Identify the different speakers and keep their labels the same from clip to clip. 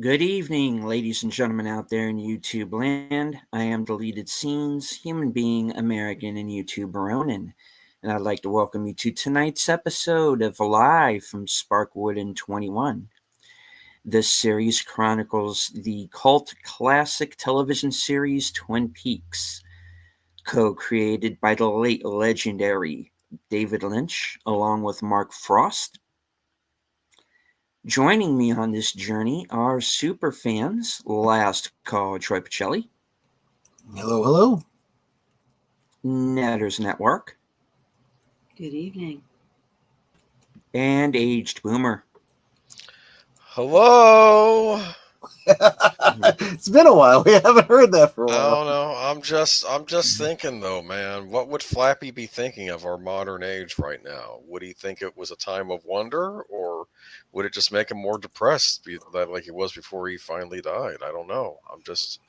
Speaker 1: Good evening, ladies and gentlemen out there in YouTube land. I am Deleted Scenes, human being, American, and YouTuber Ronan. And I'd like to welcome you to tonight's episode of Live from Sparkwood in 21. This series chronicles the cult classic television series Twin Peaks, co-created by the late legendary David Lynch, along with Mark Frost. Joining me on this journey are super fans, Last Call Troy Pacelli,
Speaker 2: Hello, hello.
Speaker 1: Netters Network,
Speaker 3: Good evening.
Speaker 1: and Aged Boomer.
Speaker 4: Hello.
Speaker 2: It's been a while. We haven't heard that for a
Speaker 4: I
Speaker 2: while.
Speaker 4: don't know. I'm just thinking though, man. What would Flappy be thinking of our modern age right now? Would he think it was a time of wonder, or would it just make him more depressed, like he was before he finally died? I don't know. I'm just,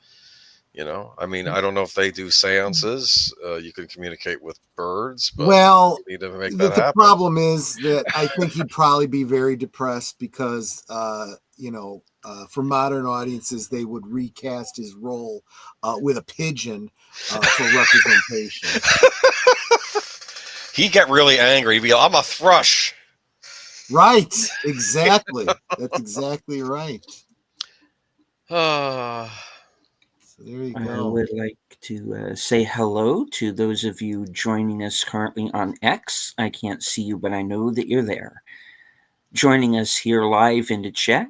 Speaker 4: I mean, I don't know if they do seances. You can communicate with birds, but
Speaker 2: Well,
Speaker 4: you need to make
Speaker 2: the
Speaker 4: that happen.
Speaker 2: problem is that I think he'd probably be very depressed because, for modern audiences, they would recast his role with a pigeon for representation.
Speaker 4: He'd get really angry. He'd be like, I'm a thrush.
Speaker 2: Right. Exactly. That's exactly right. So there you
Speaker 1: I
Speaker 2: go.
Speaker 1: would like to say hello to those of you joining us currently on X. I can't see you, but I know that you're there. Joining us here live in the chat,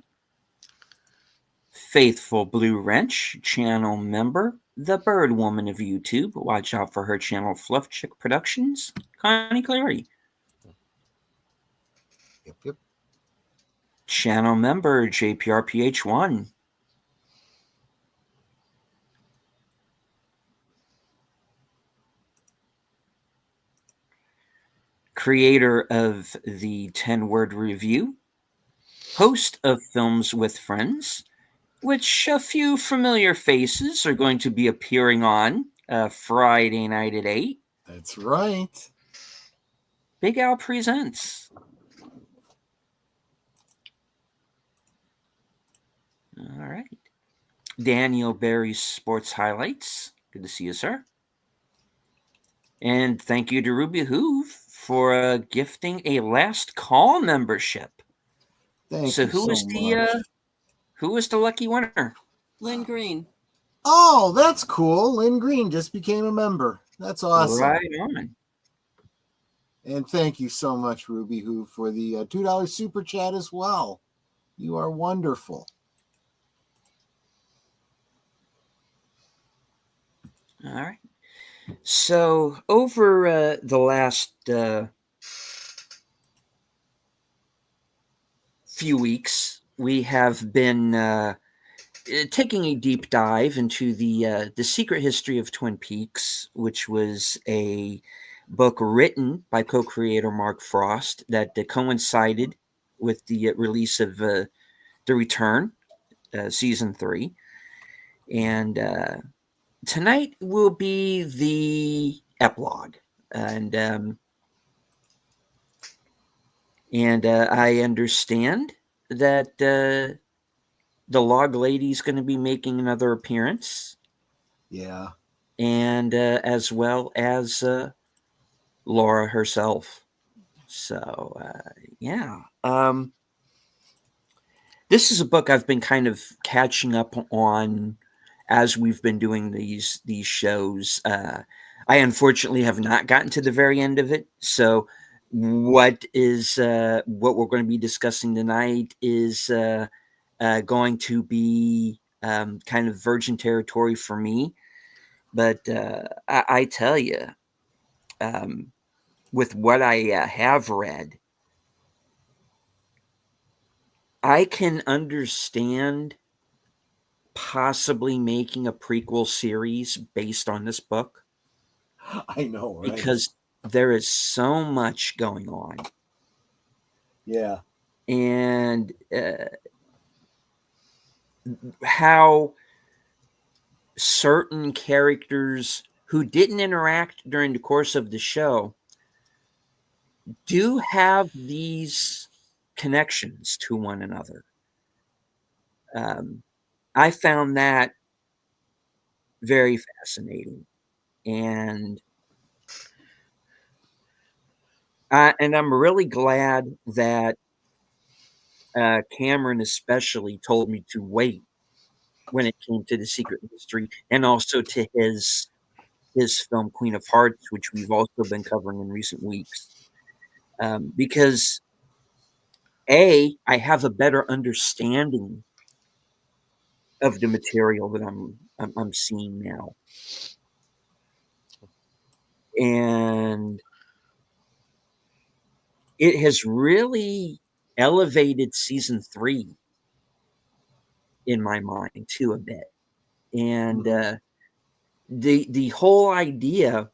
Speaker 1: Faithful Blue Wrench, channel member, the Bird Woman of YouTube. Watch out for her channel, Fluff Chick Productions. Connie Clary.
Speaker 2: Yep.
Speaker 1: Channel member, JPRPH1. Creator of the 10-Word Review. Host of Films with Friends, which a few familiar faces are going to be appearing on Friday night at 8.
Speaker 2: That's right.
Speaker 1: Big Al Presents. All right. Daniel Barry's Sports Highlights. Good to see you, sir. And thank you to Ruby Hoove for gifting a Last Call membership.
Speaker 2: Thank
Speaker 1: so
Speaker 2: you
Speaker 1: who
Speaker 2: so
Speaker 1: is
Speaker 2: much.
Speaker 1: Who is the lucky winner?
Speaker 3: Lynn Green.
Speaker 2: Oh, that's cool. Lynn Green just became a member. That's awesome.
Speaker 1: Right on.
Speaker 2: And thank you so much, Ruby Who, for the $2 super chat as well. You are wonderful.
Speaker 1: All right. So over the last few weeks, we have been taking a deep dive into the Secret History of Twin Peaks, which was a book written by co-creator Mark Frost that coincided with the release of The Return, season 3, and tonight will be the epilogue, and I understand that the Log Lady's going to be making another appearance.
Speaker 2: Yeah.
Speaker 1: And as well as Laura herself. So, yeah. This is a book I've been kind of catching up on as we've been doing these shows. I unfortunately have not gotten to the very end of it. So what we're going to be discussing tonight is going to be kind of virgin territory for me. But I tell you, with what I have read, I can understand possibly making a prequel series based on this book.
Speaker 2: I know, right?
Speaker 1: Because there is so much going on.
Speaker 2: Yeah.
Speaker 1: And how certain characters who didn't interact during the course of the show do have these connections to one another. I found that very fascinating, and I'm really glad that Cameron especially told me to wait when it came to the Secret History, and also to his film Queen of Hearts, which we've also been covering in recent weeks, because I have a better understanding of the material that I'm seeing now, and it has really elevated season 3 in my mind too a bit, and the whole idea.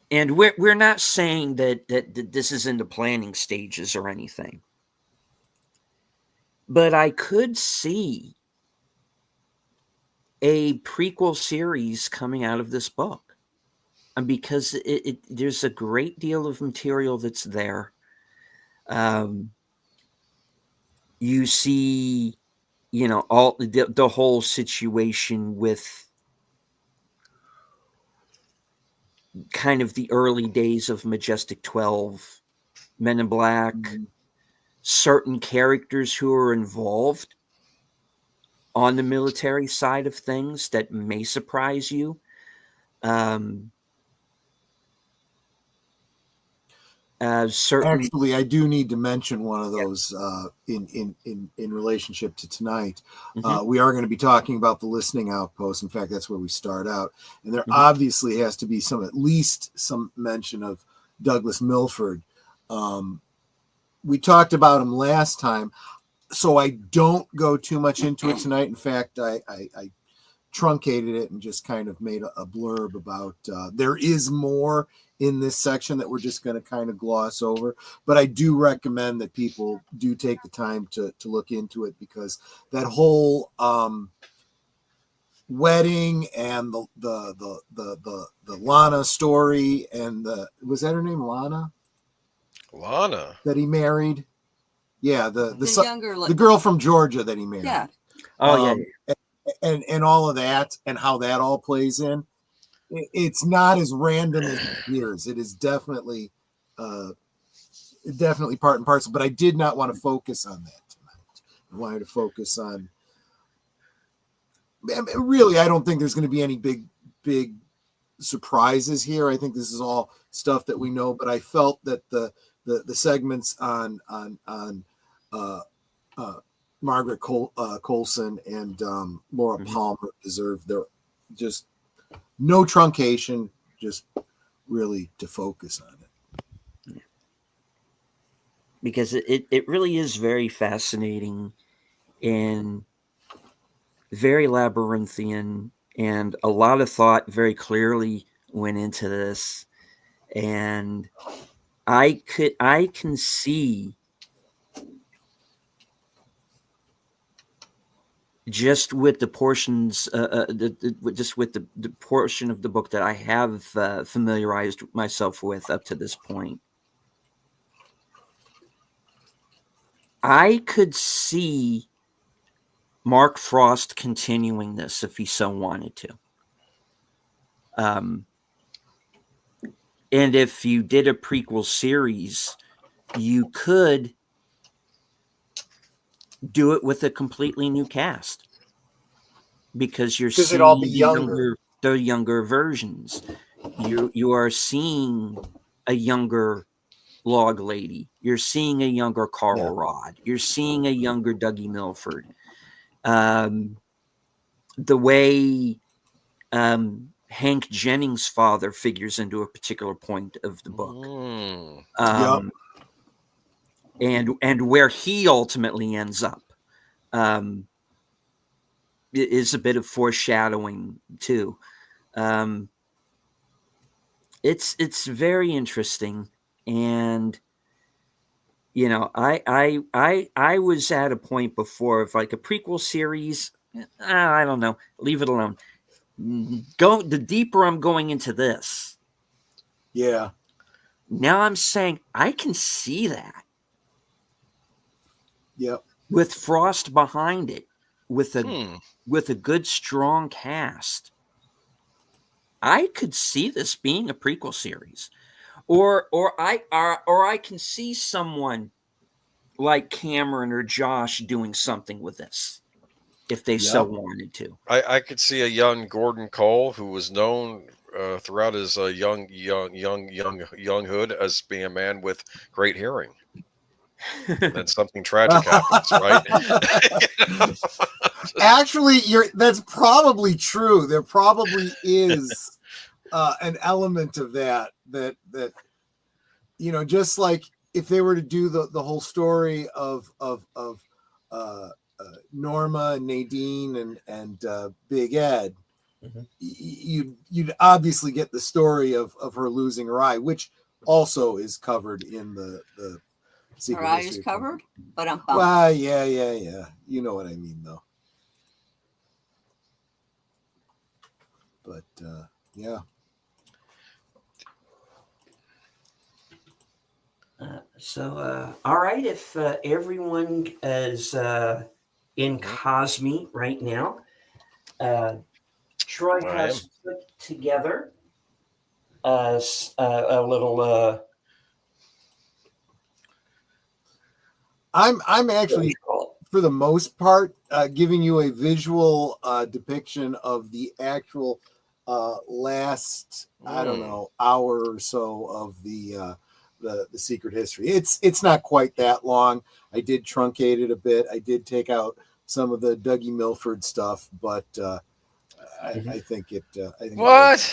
Speaker 1: And we're not saying that this is in the planning stages or anything, but I could see a prequel series coming out of this book, because there's a great deal of material that's there. Um, you see, all the whole situation with kind of the early days of Majestic 12, Men in Black, certain characters who are involved on the military side of things that may surprise you. Um, certain,
Speaker 2: Actually, I do need to mention one of
Speaker 1: yeah.
Speaker 2: those in relationship to tonight.
Speaker 1: Mhm,
Speaker 2: We are going to be talking about the listening outpost. In fact, that's where we start out, and there
Speaker 1: mhm.
Speaker 2: obviously has to be at least some mention of Douglas Milford. We talked about him last time, so I don't go too much into it tonight. In fact, I truncated it and just kind of made a blurb about there is more in this section that we're just going to kind of gloss over, but I do recommend that people do take the time to look into it, because that whole wedding and the Lana story, and was that her name, Lana,
Speaker 4: Lana.
Speaker 2: that he married? Yeah,
Speaker 3: The younger,
Speaker 2: the girl from Georgia that he married.
Speaker 3: yeah.
Speaker 1: Oh yeah,
Speaker 2: And all of that, and how that all plays in. It's not as random as it appears. It is definitely part and parcel. But I did not want to focus on that tonight. I wanted to focus on. Really, I don't think there's going to be any big surprises here. I think this is all stuff that we know. But I felt that the segments on Margaret Coulson and Laura Palmer deserve their just no truncation, just really to focus on it.
Speaker 1: because it really is very fascinating and very labyrinthian, and a lot of thought very clearly went into this, and I can see, just with the portions, just with the portion of the book that I have familiarized myself with up to this point, I could see Mark Frost continuing this if he so wanted to. And if you did a prequel series, you could do it with a completely new cast, because you're
Speaker 2: Because it'd all be
Speaker 1: seeing the younger versions. You are seeing a younger Log Lady. You're seeing a younger Carl Rod. You're seeing a younger Dougie Milford. The way Hank Jennings' father figures into a particular point of the book, and where he ultimately ends up, is a bit of foreshadowing too. It's very interesting, and I was at a point before of like a prequel series. I don't know, leave it alone. Go the deeper I'm going into this.
Speaker 2: Yeah.
Speaker 1: Now I'm saying I can see that.
Speaker 2: Yep.
Speaker 1: with Frost behind it, with a
Speaker 4: Hmm.
Speaker 1: with a good strong cast. I could see this being a prequel series, or I can see someone like Cameron or Josh doing something with this if they so
Speaker 2: Yep.
Speaker 1: wanted to.
Speaker 4: I could see a young Gordon Cole who was known throughout his younghood as being a man with great hearing. And then something tragic happens, right?
Speaker 2: Actually, that's probably true. There probably is an element of that just like if they were to do the whole story of Norma and Nadine and Big Ed, you'd obviously get the story of her losing her eye, which also is covered in the Secret
Speaker 3: Her eye
Speaker 2: History
Speaker 3: is
Speaker 2: of
Speaker 3: covered, but I'm
Speaker 2: Well, yeah. You know what I mean, though. But yeah.
Speaker 1: All right, if everyone is in Cosme right now, Troy
Speaker 4: I am.
Speaker 1: has put together a little.
Speaker 2: I'm actually, for the most part, giving you a visual depiction of the actual last, I don't know, hour or so of the Secret History. It's not quite that long. I did truncate it a bit. I did take out some of the Dougie Milford stuff, but I think it.
Speaker 4: What?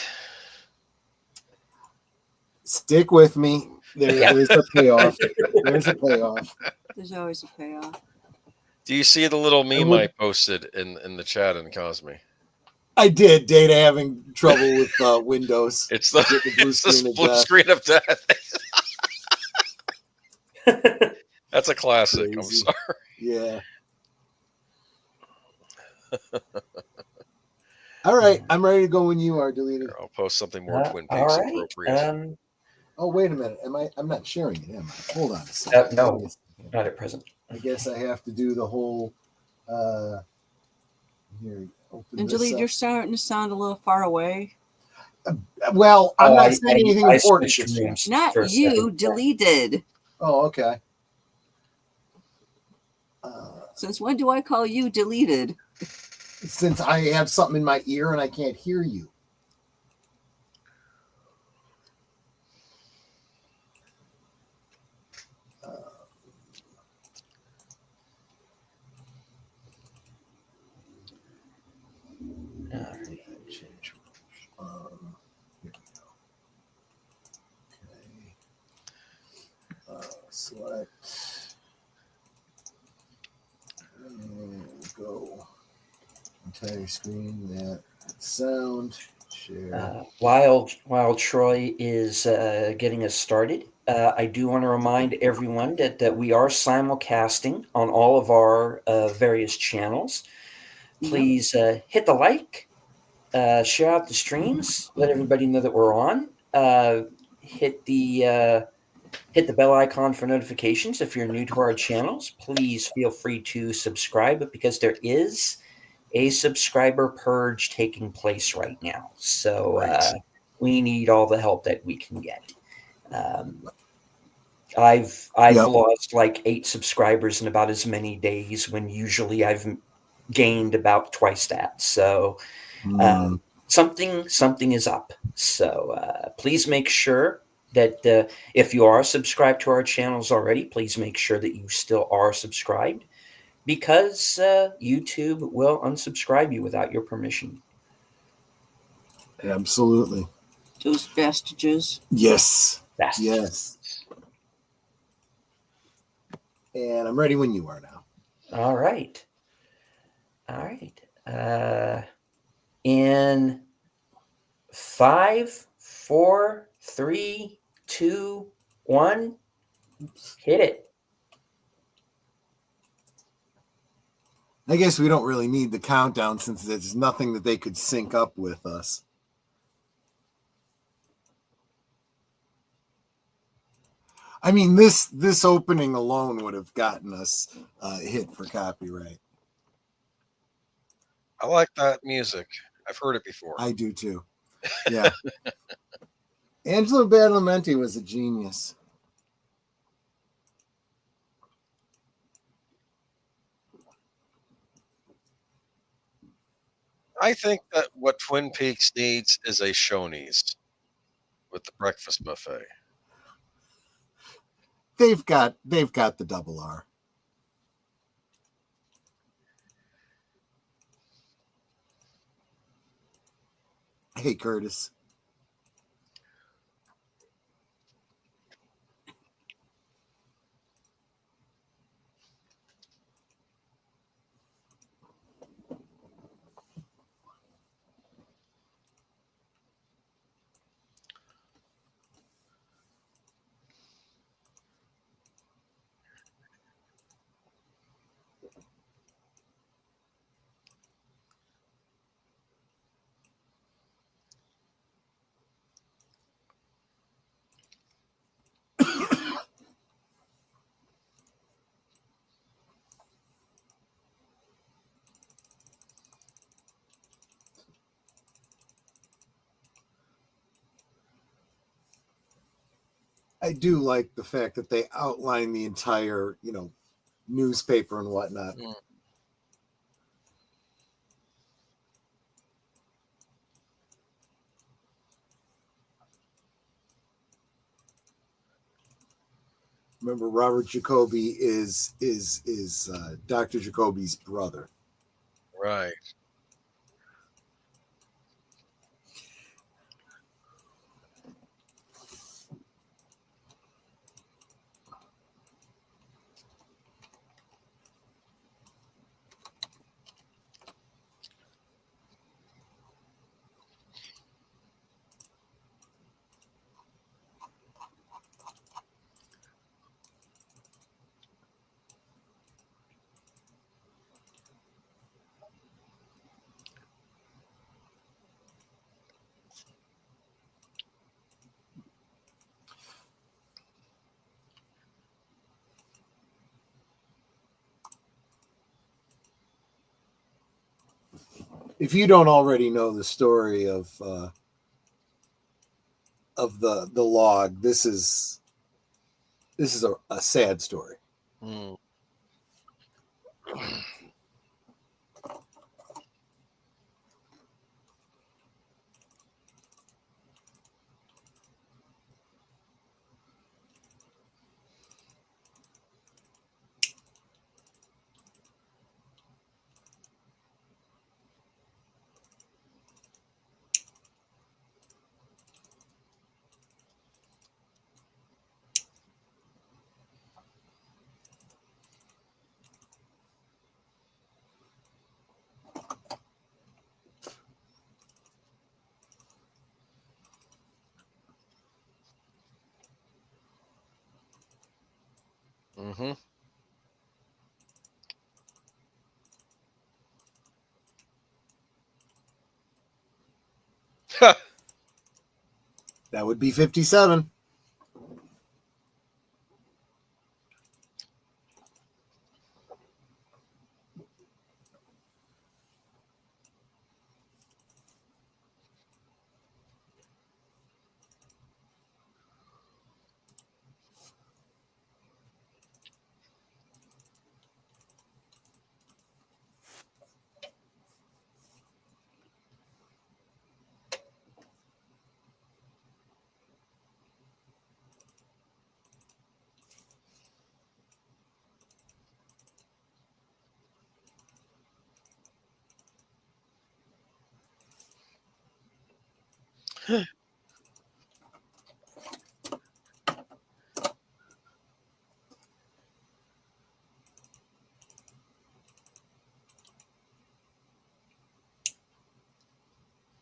Speaker 2: Stick with me. There's a payoff. There's a payoff.
Speaker 3: There's always a payoff.
Speaker 4: Do you see the little meme I posted in the chat in Cosme?
Speaker 2: I did. Data having trouble with Windows.
Speaker 4: It's the blue screen of death. That's a classic. Crazy. I'm sorry.
Speaker 2: Yeah. All right, I'm ready to go when you are, deleted.
Speaker 4: Here, I'll post something more Twin Peaks appropriate.
Speaker 2: Oh, wait a minute. I'm not sharing it, am I? Hold on a second.
Speaker 1: No, not at present.
Speaker 2: I guess I have to do the whole here.
Speaker 3: And Delete, you're starting to sound a little far away.
Speaker 2: Well, I'm not saying anything important.
Speaker 3: Not you, deleted.
Speaker 2: Oh, okay.
Speaker 3: Since when do I call you deleted?
Speaker 2: Since I have something in my ear and I can't hear you. Select and go entire screen. That sound share.
Speaker 1: While Troy is getting us started, I do want to remind everyone that we are simulcasting on all of our various channels. Please hit the like, share out the streams, let everybody know that we're on. Hit the bell icon for notifications if you're new to our channels. Please feel free to subscribe because there is a subscriber purge taking place right now. So we need all the help that we can get. I've lost like 8 subscribers in about as many days when usually I've gained about twice that. So something is up. So please make sure that if you are subscribed to our channels already, please make sure that you still are subscribed, because YouTube will unsubscribe you without your permission.
Speaker 2: Absolutely.
Speaker 3: Those vestiges.
Speaker 2: Yes.
Speaker 1: Vestiges.
Speaker 2: Yes. And I'm ready when you are now.
Speaker 1: All right. In 5, 4, 3, 2, 1, hit it.
Speaker 2: I guess we don't really need the countdown since there's nothing that they could sync up with us. I mean, this opening alone would have gotten us hit for copyright.
Speaker 4: I like that music. I've heard it before.
Speaker 2: I do too. Yeah. Angelo Badalamenti was a genius.
Speaker 4: I think that what Twin Peaks needs is a Shoney's with the breakfast buffet.
Speaker 2: They've got the double R. Hey, Curtis. I do like the fact that they outline the entire, newspaper and whatnot.
Speaker 4: Mm.
Speaker 2: Remember, Robert Jacoby is Dr. Jacoby's brother.
Speaker 4: Right.
Speaker 2: If you don't already know the story of the log, this is a sad story.
Speaker 4: Mm. Mm-hmm.
Speaker 2: That would be 57.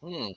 Speaker 4: Hmm.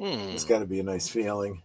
Speaker 2: It's got to be a nice feeling.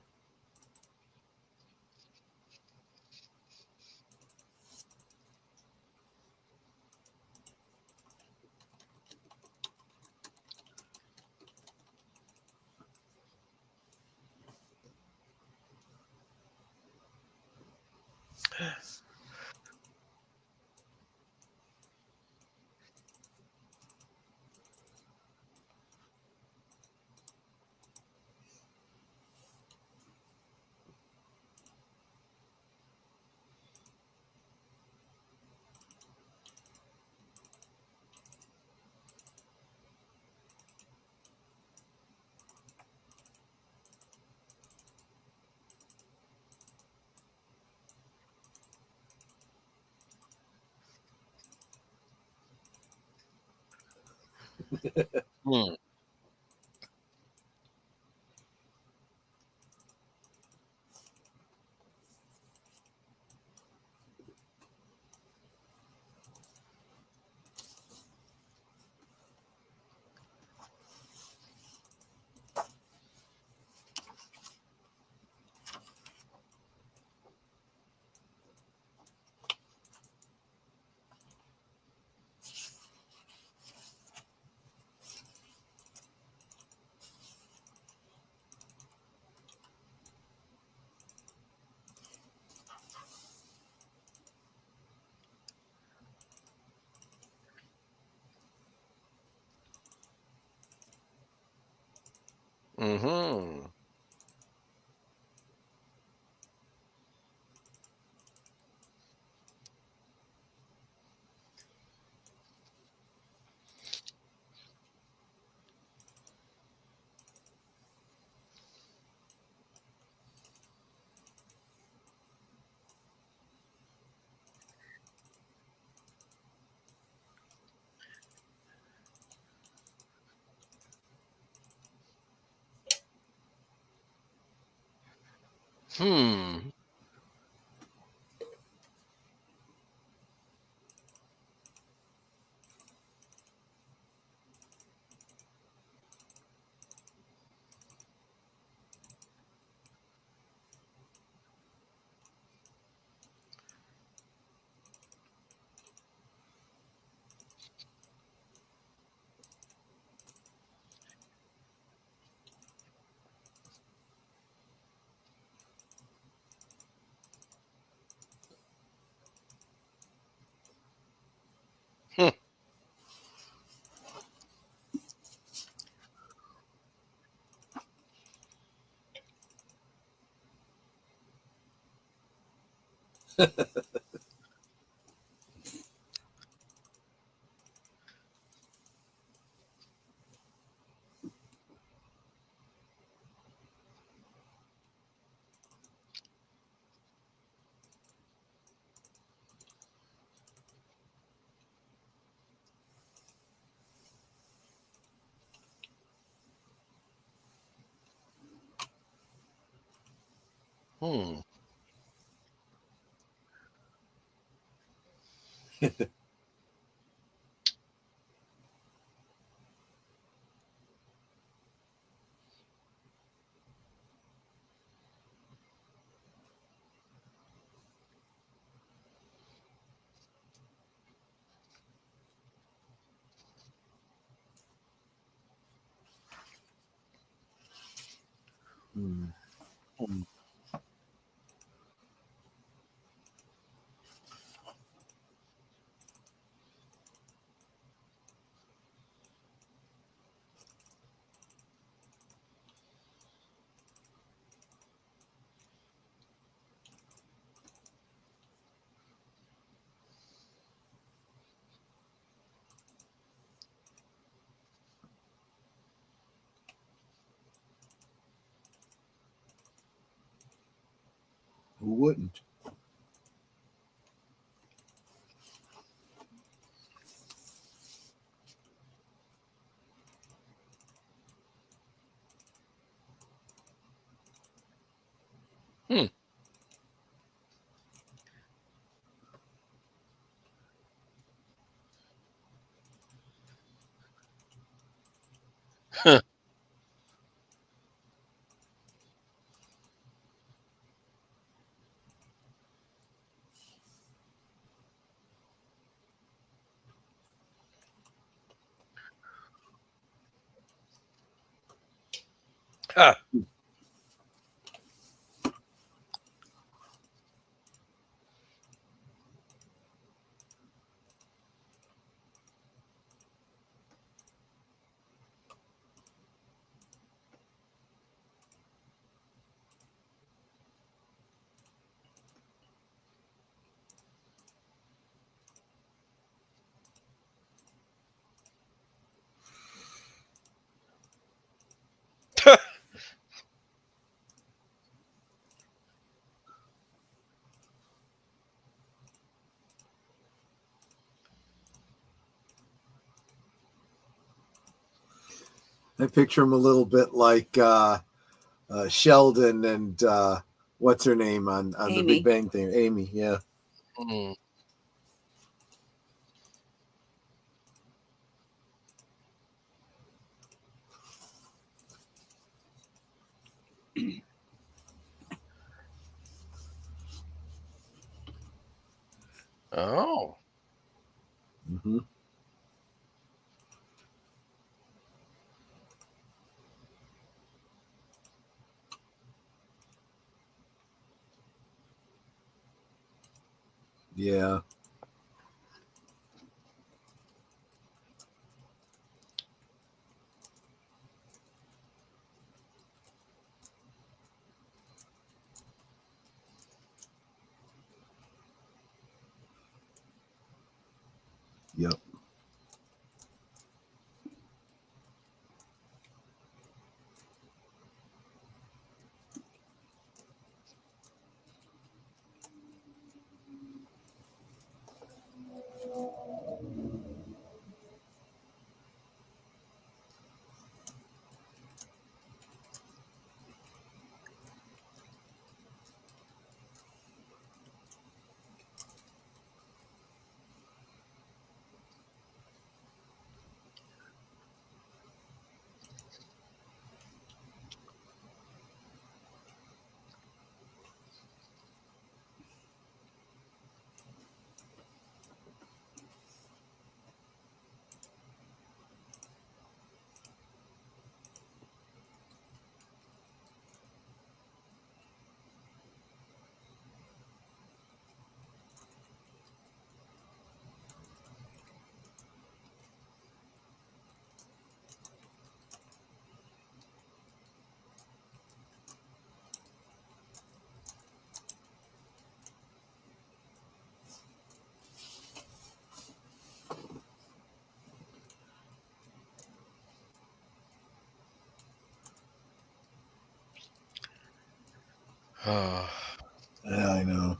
Speaker 4: Hmm. Mm-hmm. Hmm. Hmm. Hmm.
Speaker 2: Hmm. Who wouldn't?
Speaker 4: Hmm. Ha.
Speaker 2: I picture him a little bit like Sheldon and what's her name on the
Speaker 3: Amy.
Speaker 2: Big Bang thing? Amy, yeah.
Speaker 4: Mm. Oh.
Speaker 2: Mm-hmm. Yeah. Yep. Yeah, I know.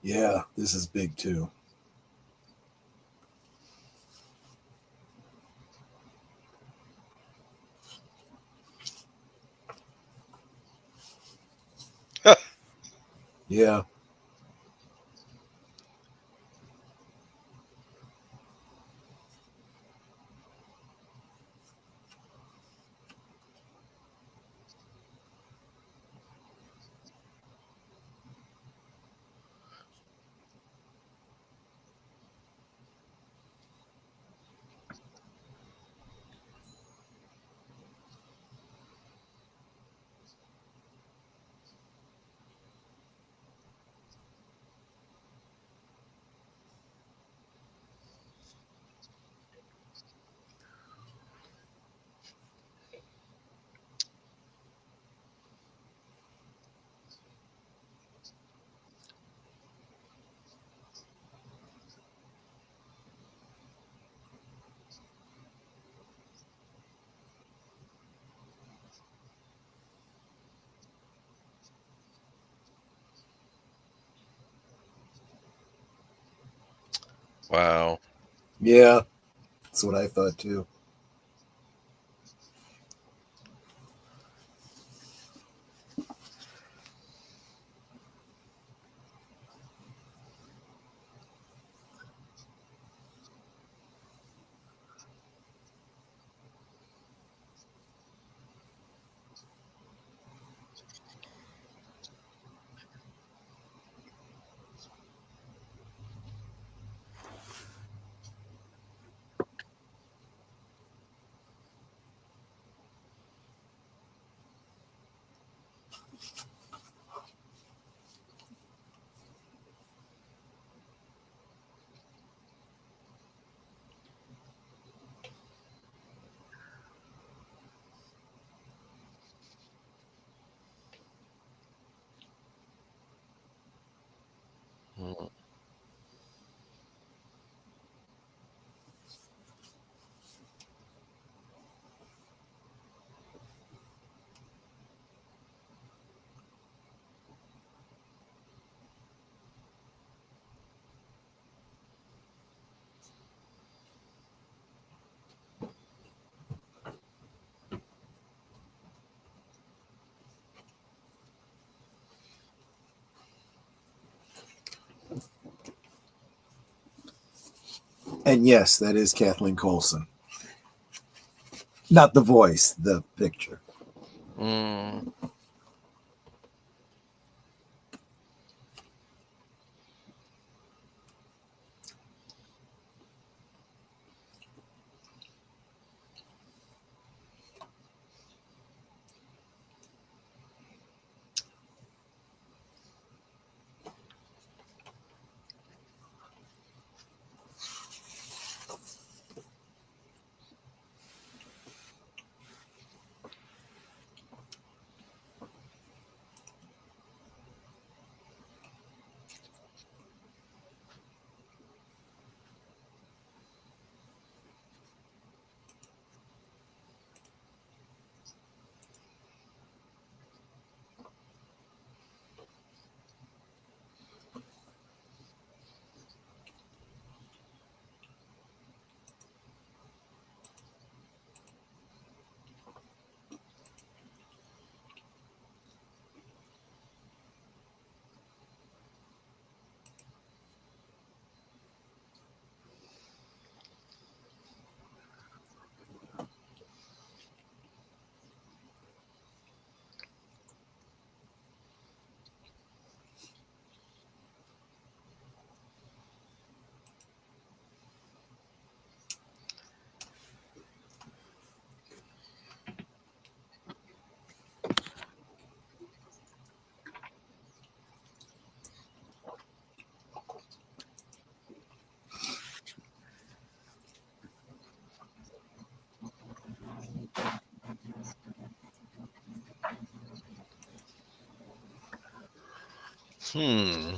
Speaker 2: Yeah, this is big too. Yeah.
Speaker 4: Wow.
Speaker 2: Yeah. That's what I thought too.
Speaker 4: Mm.
Speaker 2: And yes, that is Kathleen Coulson. Not the voice, the picture.
Speaker 4: Mm. Hmm.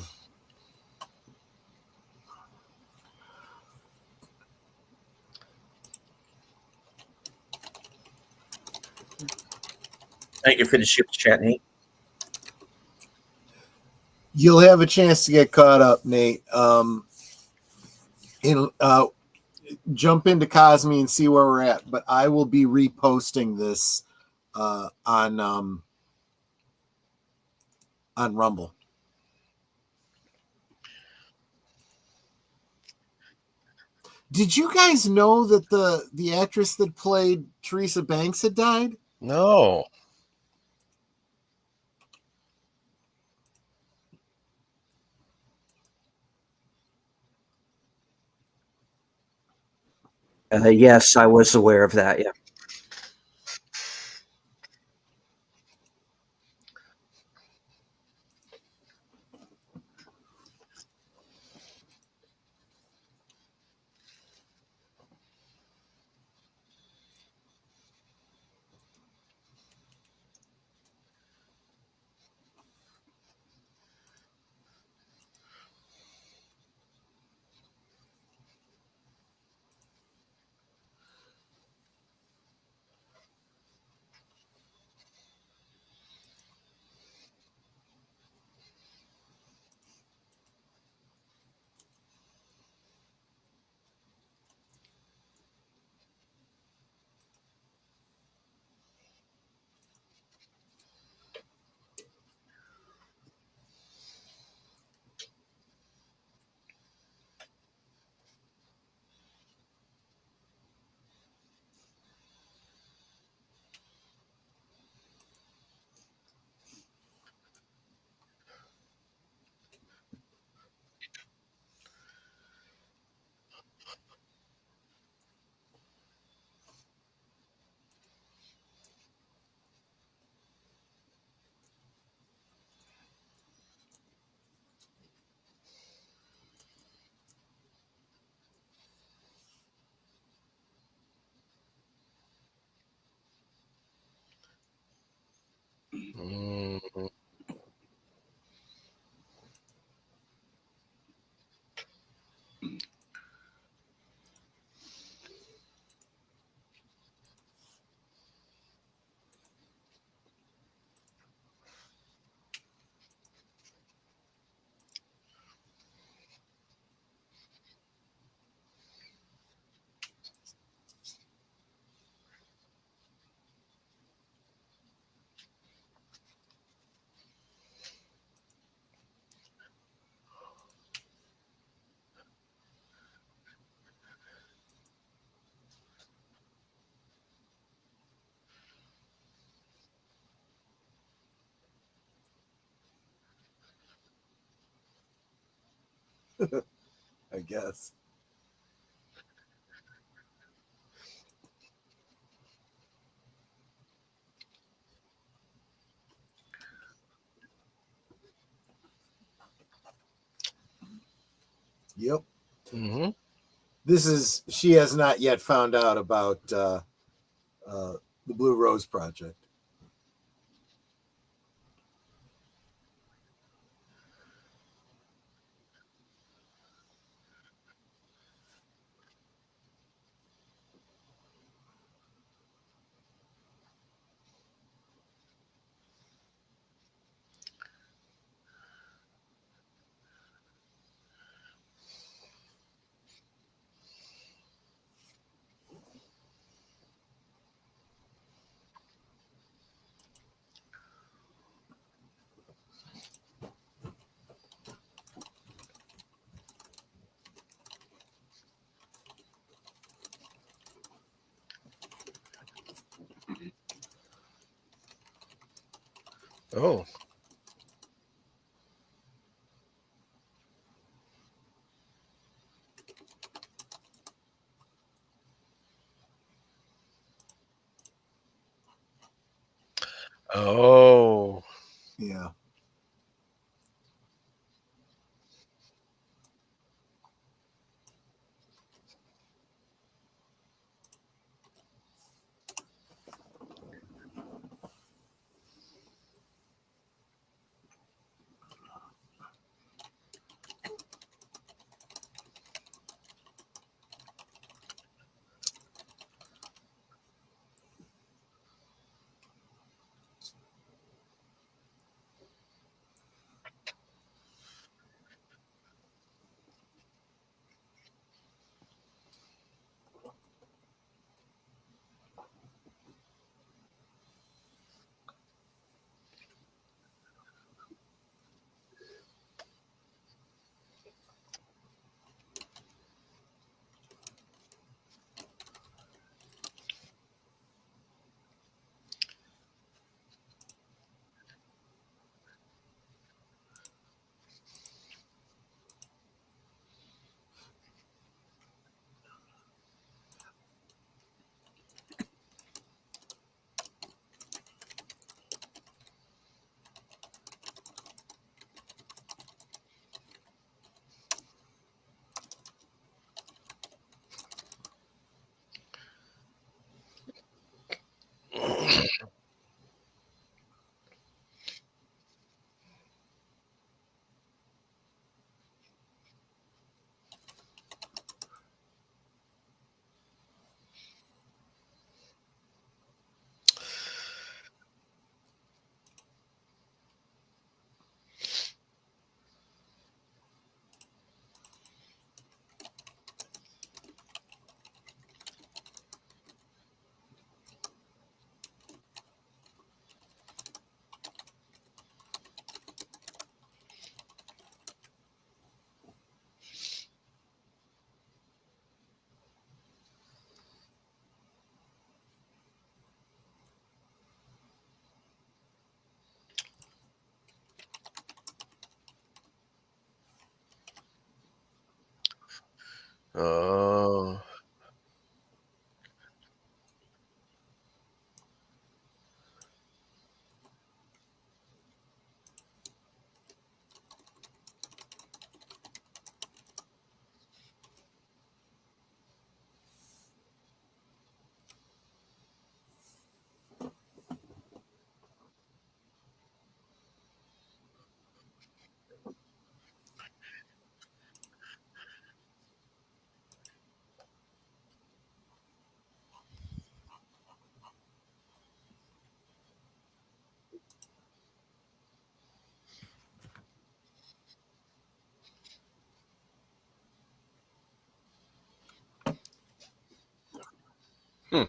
Speaker 1: Thank you for the super chat, Nate.
Speaker 2: You'll have a chance to get caught up, Nate. Jump into Cosme and see where we're at. But I will be reposting this on Rumble. Did you guys know that the actress that played Teresa Banks had died?
Speaker 4: No.
Speaker 1: Yes, I was aware of that. Yeah.
Speaker 4: Mm.
Speaker 2: I guess. Yep.
Speaker 4: Mm-hmm.
Speaker 2: She has not yet found out about the Blue Rose Project.
Speaker 4: Oh. Oh.
Speaker 2: Yeah.
Speaker 4: Oh. Hmm.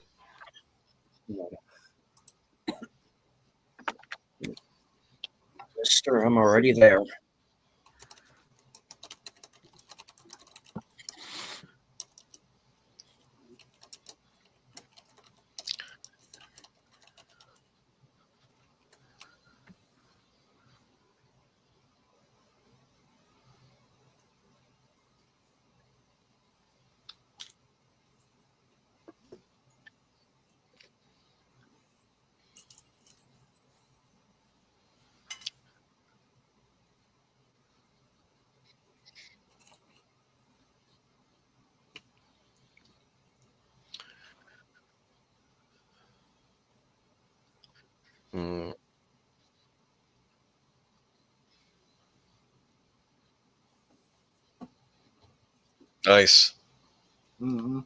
Speaker 1: Mister, I'm already there.
Speaker 4: Mm. Nice.
Speaker 2: Hmm.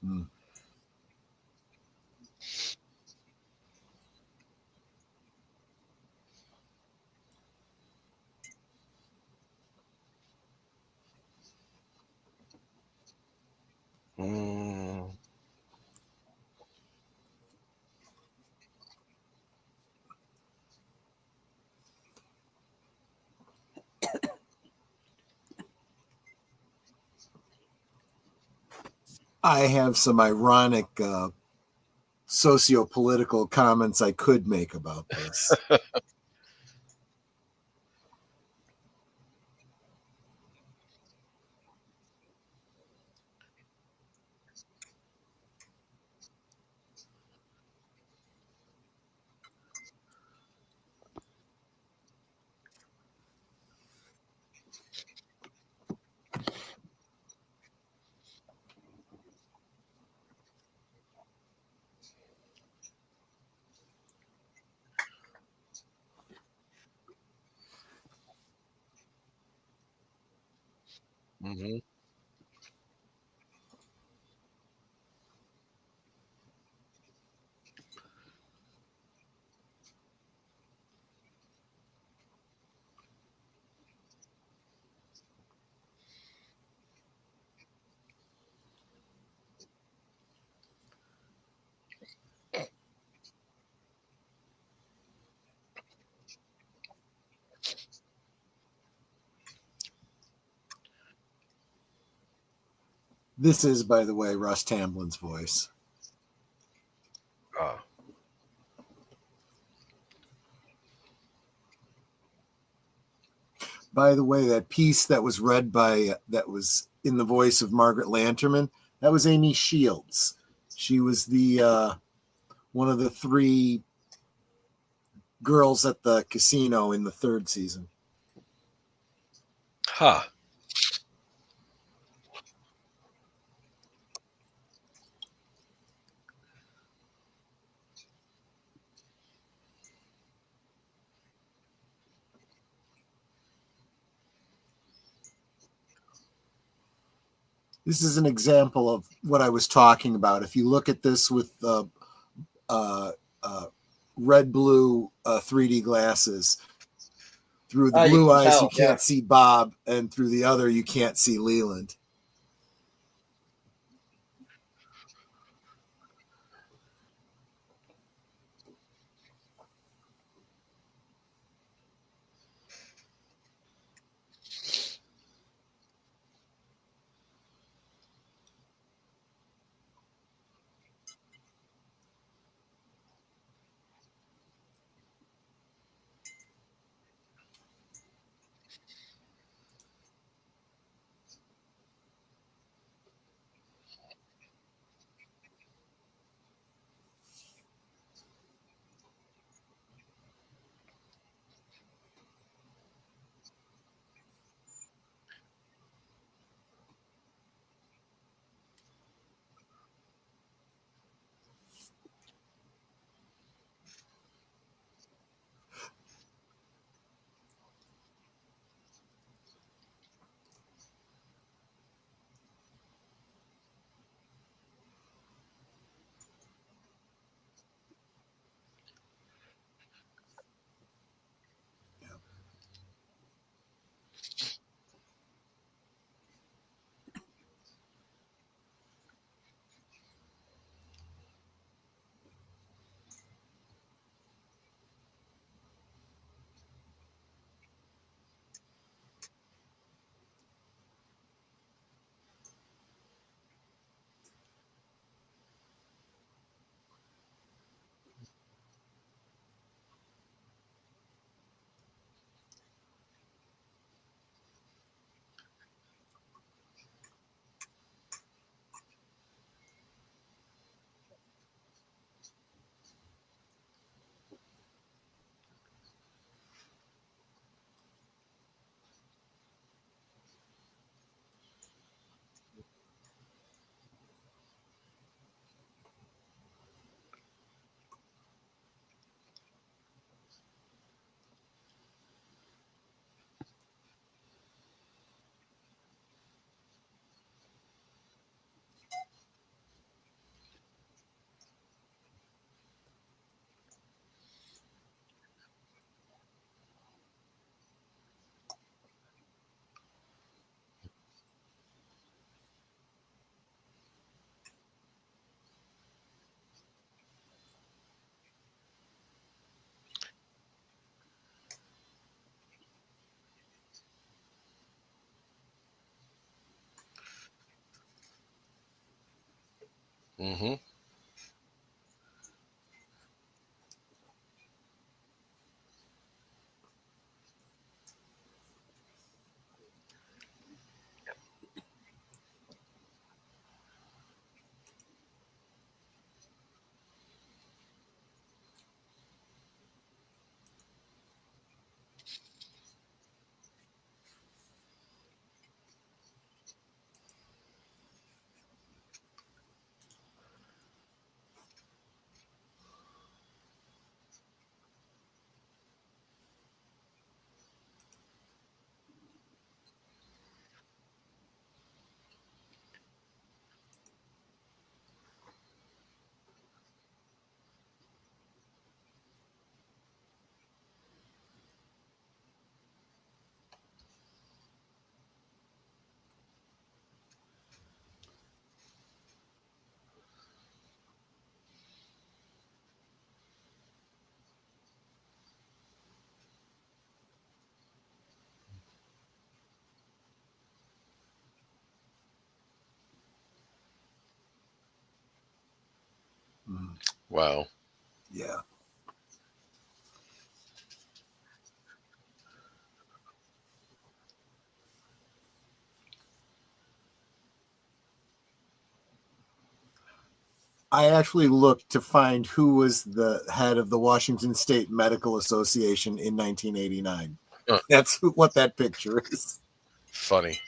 Speaker 2: Hmm.
Speaker 4: Mm.
Speaker 2: I have some ironic socio-political comments I could make about this.
Speaker 4: Hmm.
Speaker 2: This is, by the way, Russ Tamblin's voice.
Speaker 4: Ah.
Speaker 2: By the way, that piece that was that was in the voice of Margaret Lanterman, that was Amy Shields. She was the one of the three girls at the casino in the third season.
Speaker 4: Huh.
Speaker 2: This is an example of what I was talking about. If you look at this with uh, red blue 3D glasses, through the blue eyes you can't see Bob, and through the other you can't see Leland. Hmm.
Speaker 4: Wow.
Speaker 2: Yeah. I actually looked to find who was the head of the Washington State Medical Association in 1989. That's what that picture is.
Speaker 4: Funny.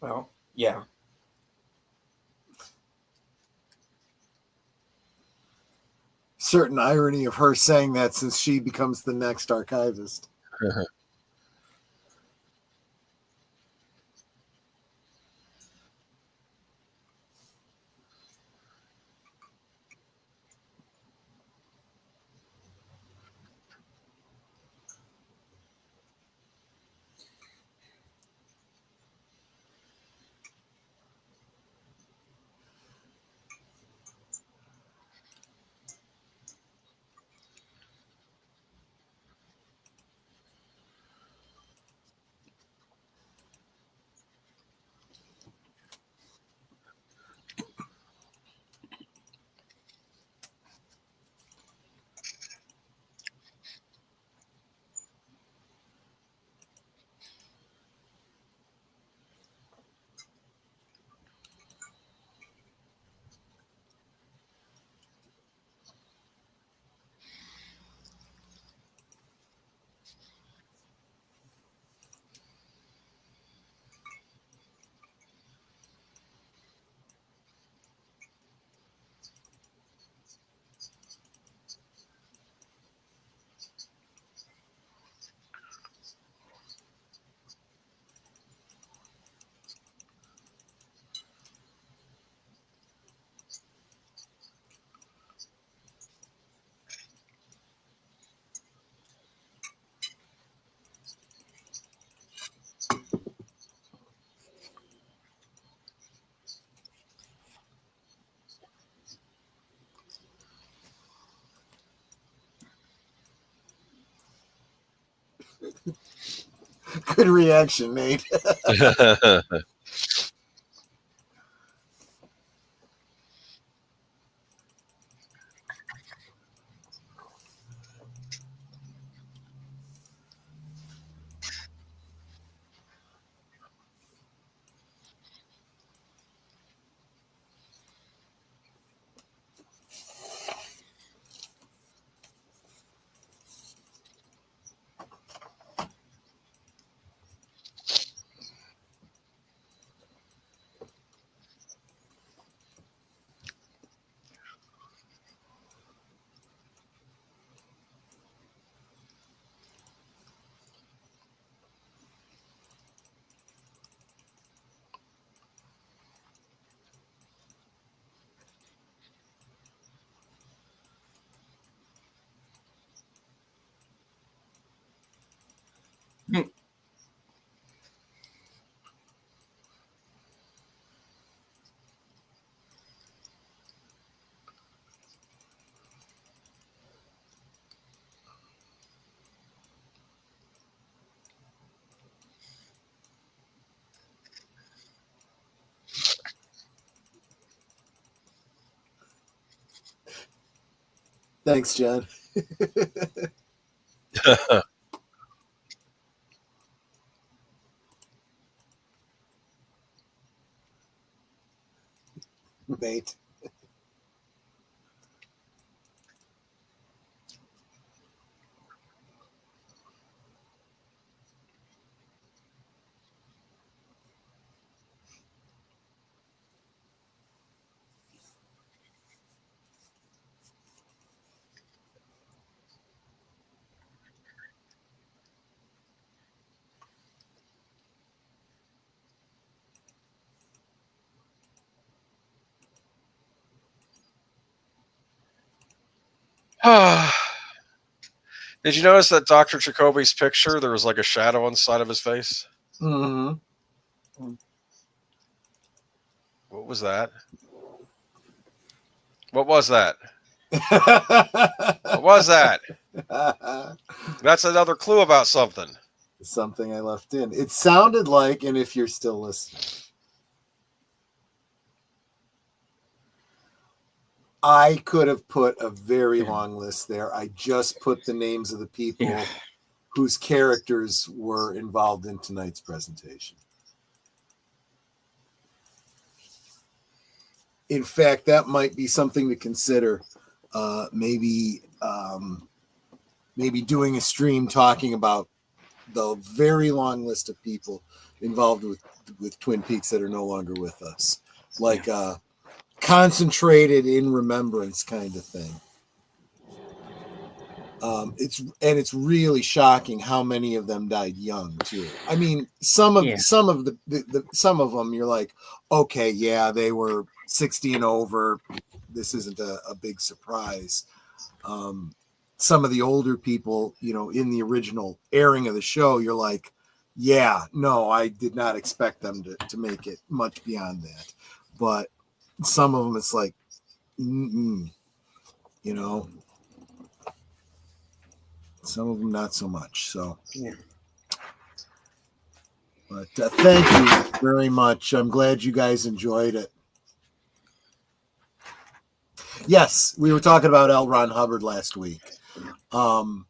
Speaker 1: Well, yeah.
Speaker 2: Certain irony of her saying that since she becomes the next archivist. Good reaction, Nate. Thanks, John. Mate.
Speaker 4: Did you notice that Dr. Jacoby's picture, there was like a shadow on the side of his face?
Speaker 2: Mm-hmm.
Speaker 4: What was that? What was that? What was that? That's another clue about something.
Speaker 2: Something I left in. It sounded like, and if you're still listening, I could have put a very long list there. I just put the names of the people whose characters were involved in tonight's presentation. In fact, that might be something to consider. Maybe doing a stream talking about the very long list of people involved with Twin Peaks that are no longer with us, like concentrated in remembrance kind of thing. It's really shocking how many of them died young too. I mean, some of them you're like, okay, yeah, they were 60 and over. This isn't a big surprise. Some of the older people, in the original airing of the show, you're like, yeah, no, I did not expect them to make it much beyond that. But some of them, it's like, some of them not so much. So, but thank you very much. I'm glad you guys enjoyed it. Yes, we were talking about L. Ron Hubbard last week. I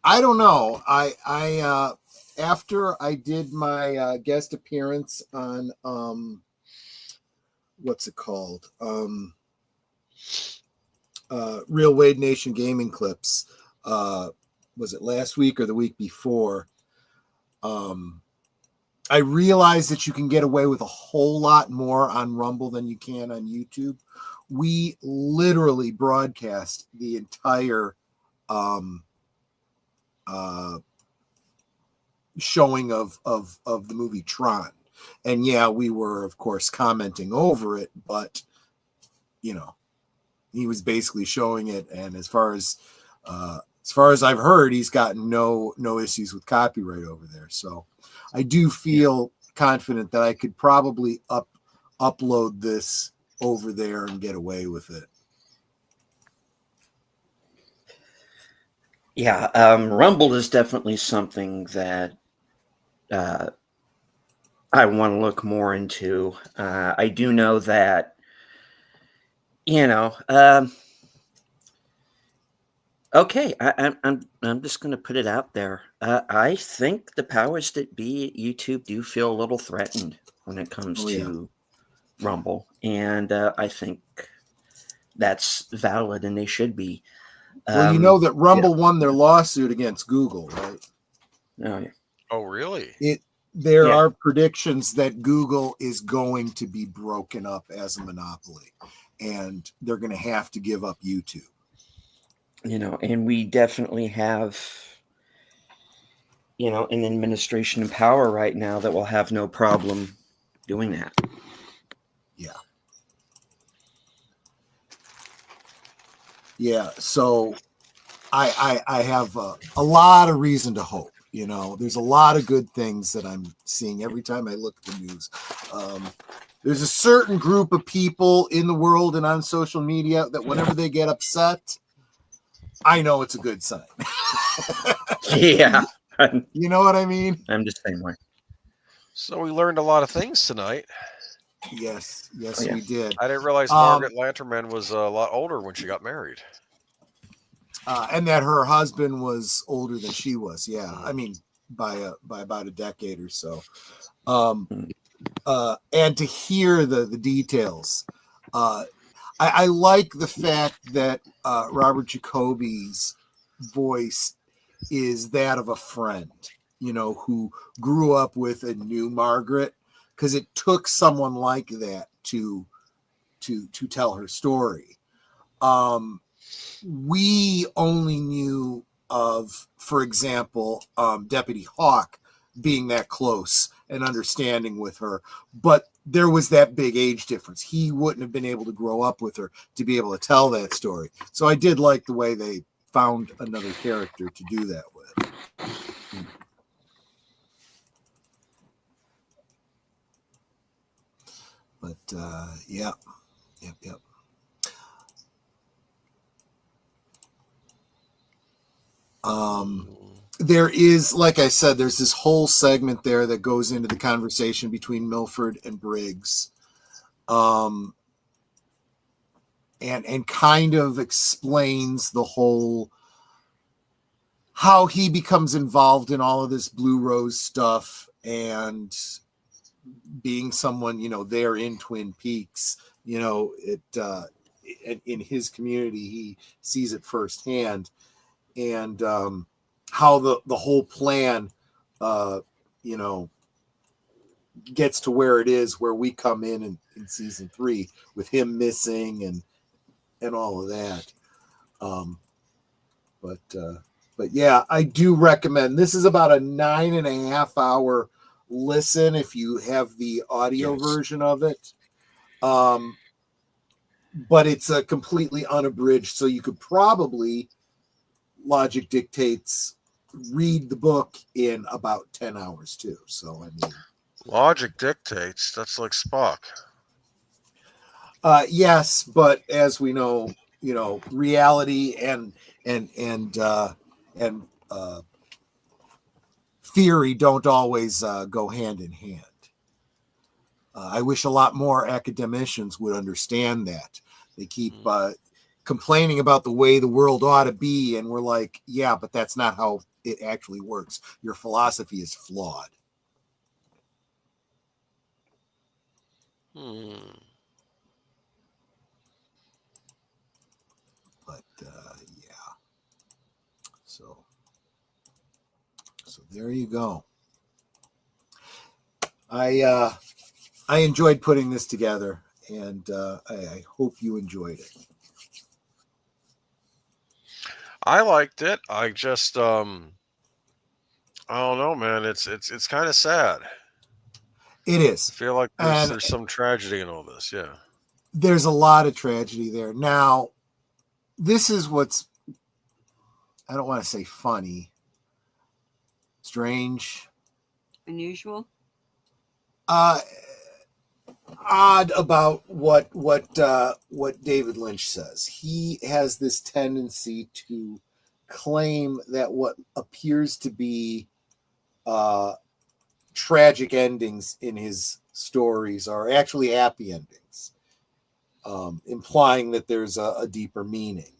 Speaker 2: don't know. I after I did my guest appearance on what's it called? Real Wade Nation Gaming Clips. Was it last week or the week before? I realized that you can get away with a whole lot more on Rumble than you can on YouTube. We literally broadcast the entire showing of the movie Tron. And yeah, we were of course commenting over it, but he was basically showing it, and as far as I've heard, he's gotten no issues with copyright over there. So I do feel confident that I could probably upload this over there and get away with it.
Speaker 1: Yeah, Rumble is definitely something that I want to look more into. I do know that, okay, I'm just going to put it out there. I think the powers that be at YouTube do feel a little threatened when it comes to Rumble, and I think that's valid, and they should be.
Speaker 2: Well, you know that Rumble won their lawsuit against Google, right?
Speaker 1: Oh, yeah.
Speaker 4: Oh, really?
Speaker 2: There are predictions that Google is going to be broken up as a monopoly, and they're going to have to give up YouTube.
Speaker 1: And we definitely have, an administration in power right now that will have no problem doing that.
Speaker 2: Yeah. Yeah. So I have a lot of reason to hope. There's a lot of good things that I'm seeing every time I look at the news. There's a certain group of people in the world and on social media that whenever they get upset, I know it's a good sign.
Speaker 1: Yeah.
Speaker 2: You know what I mean?
Speaker 1: I'm just saying way.
Speaker 4: So we learned a lot of things tonight.
Speaker 2: Yes, we did.
Speaker 4: I didn't realize Margaret Lanterman was a lot older when she got married.
Speaker 2: And that her husband was older than she was. Yeah, I mean by about a decade or so. And to hear the details, I like the fact that Robert Jacoby's voice is that of a friend, who grew up with and knew Margaret, because it took someone like that to tell her story. We only knew of, for example, Deputy Hawk being that close and understanding with her, but there was that big age difference. He wouldn't have been able to grow up with her to be able to tell that story. So I did like the way they found another character to do that with. But yep. There is, like I said, there's this whole segment there that goes into the conversation between Milford and Briggs, and kind of explains the whole how he becomes involved in all of this Blue Rose stuff, and being someone, there in Twin Peaks, it in his community, he sees it firsthand, and how the whole plan, gets to where it is, where we come in season 3 with him missing and all of that. But yeah, I do recommend. This is about a 9.5 hour listen if you have the audio version of it. But it's a completely unabridged, so you could probably, logic dictates, read the book in about 10 hours too. So I mean,
Speaker 4: logic dictates. That's like Spock.
Speaker 2: Yes, but as we know, reality and theory don't always go hand in hand. I wish a lot more academicians would understand that. They keep complaining about the way the world ought to be, and we're like, yeah, but that's not how it actually works. Your philosophy is flawed. But yeah, so there you go. I enjoyed putting this together, and I hope you enjoyed it.
Speaker 4: I liked it. I just I don't know, man. It's kind of sad.
Speaker 2: It is.
Speaker 4: I feel like there's some tragedy in all this. Yeah.
Speaker 2: There's a lot of tragedy there. Now, this is what's, I don't want to say funny, strange,
Speaker 3: unusual,
Speaker 2: odd about what David Lynch says. He has this tendency to claim that what appears to be tragic endings in his stories are actually happy endings, implying that there's a deeper meaning.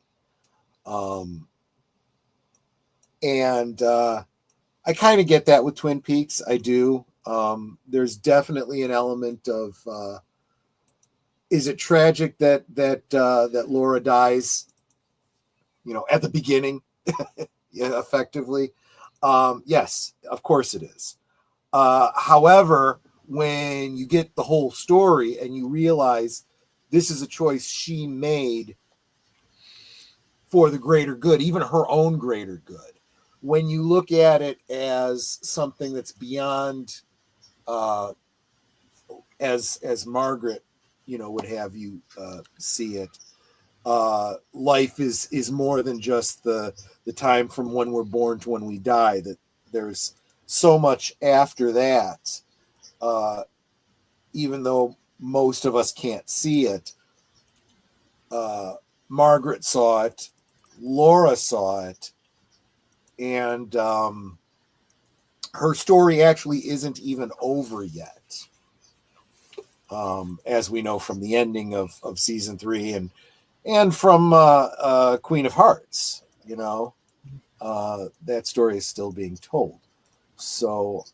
Speaker 2: And I kind of get that with Twin Peaks. I do. There's definitely an element of, is it tragic that Laura dies, at the beginning, yeah, effectively? Yes, of course it is. However, when you get the whole story and you realize this is a choice she made for the greater good, even her own greater good, when you look at it as something that's beyond, as Margaret, would have you see it, life is more than just the time from when we're born to when we die, that there's so much after that, even though most of us can't see it. Margaret saw it, Laura saw it, and her story actually isn't even over yet, as we know from the ending of season 3 and from Queen of Hearts. that story is still being told. So,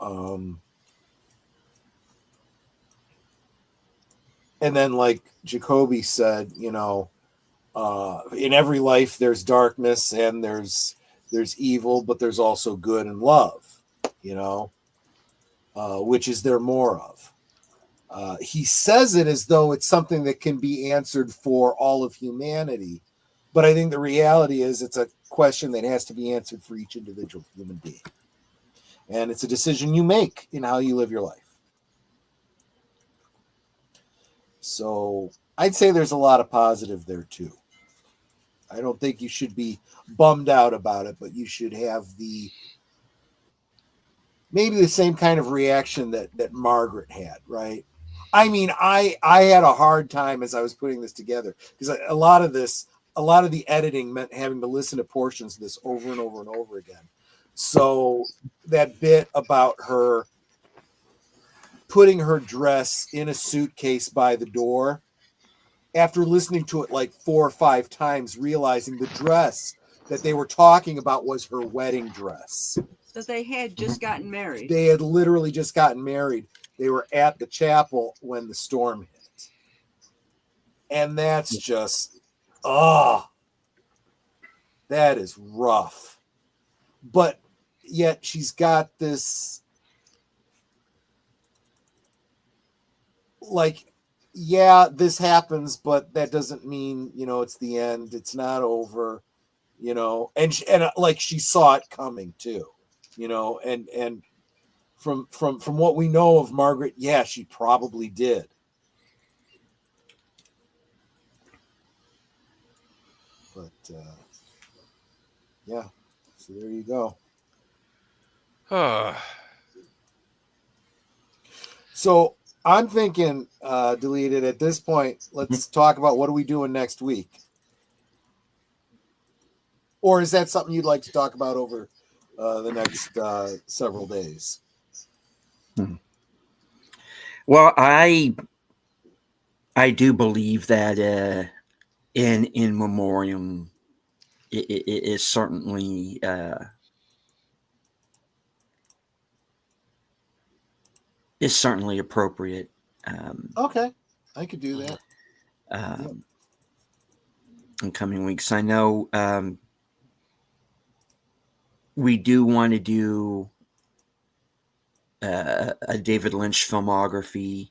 Speaker 2: and then like Jacoby said, in every life there's darkness and there's evil, but there's also good and love, which is there more of. He says it as though it's something that can be answered for all of humanity. But I think the reality is it's a question that has to be answered for each individual human being. And it's a decision you make in how you live your life. So I'd say there's a lot of positive there too. I don't think you should be bummed out about it, but you should have maybe the same kind of reaction that Margaret had, right? I mean, I had a hard time as I was putting this together because a lot of the editing meant having to listen to portions of this over and over and over again. So that bit about her putting her dress in a suitcase by the door, after listening to it like 4 or 5 times, realizing the dress that they were talking about was her wedding dress.
Speaker 3: So they had just gotten married.
Speaker 2: They had literally just gotten married. They were at the chapel when the storm hit. And that's just, that is rough. But yet she's got this, like, yeah, this happens, but that doesn't mean, it's the end. It's not over, and like she saw it coming too, and from what we know of Margaret, yeah, she probably did. But yeah, so there you go. So I'm thinking, Deleted, at this point, let's talk about what are we doing next week? Or is that something you'd like to talk about over the next several days?
Speaker 1: Well, I do believe that in memoriam it is certainly appropriate.
Speaker 2: Okay, I could do that.
Speaker 1: In coming weeks, I know we do want to do a David Lynch filmography,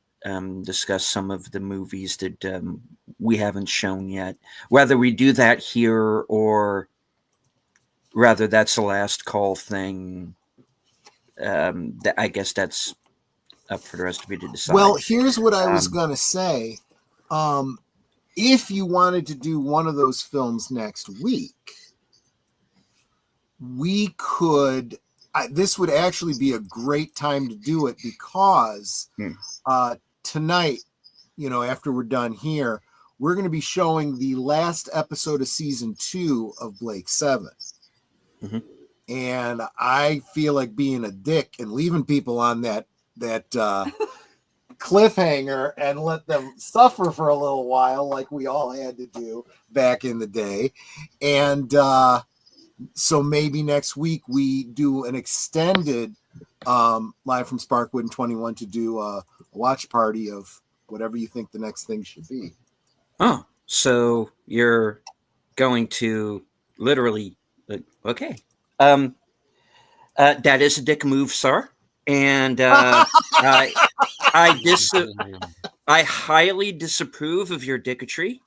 Speaker 1: discuss some of the movies that we haven't shown yet. Whether we do that here or rather that's the last call thing, I guess that's up for the rest of you to decide.
Speaker 2: Well, here's what I was going to say. If you wanted to do one of those films next week, we could, this would actually be a great time to do it because tonight, after we're done here, we're going to be showing the last episode of season 2 of Blake 7. Mm-hmm. And I feel like being a dick and leaving people on that cliffhanger and let them suffer for a little while like we all had to do back in the day. And so maybe next week we do an extended live from Sparkwood and 21 to do a watch party of whatever you think the next thing should be.
Speaker 1: Oh, so you're going to literally, okay. That is a dick move, sir. And I highly disapprove of your dickatry.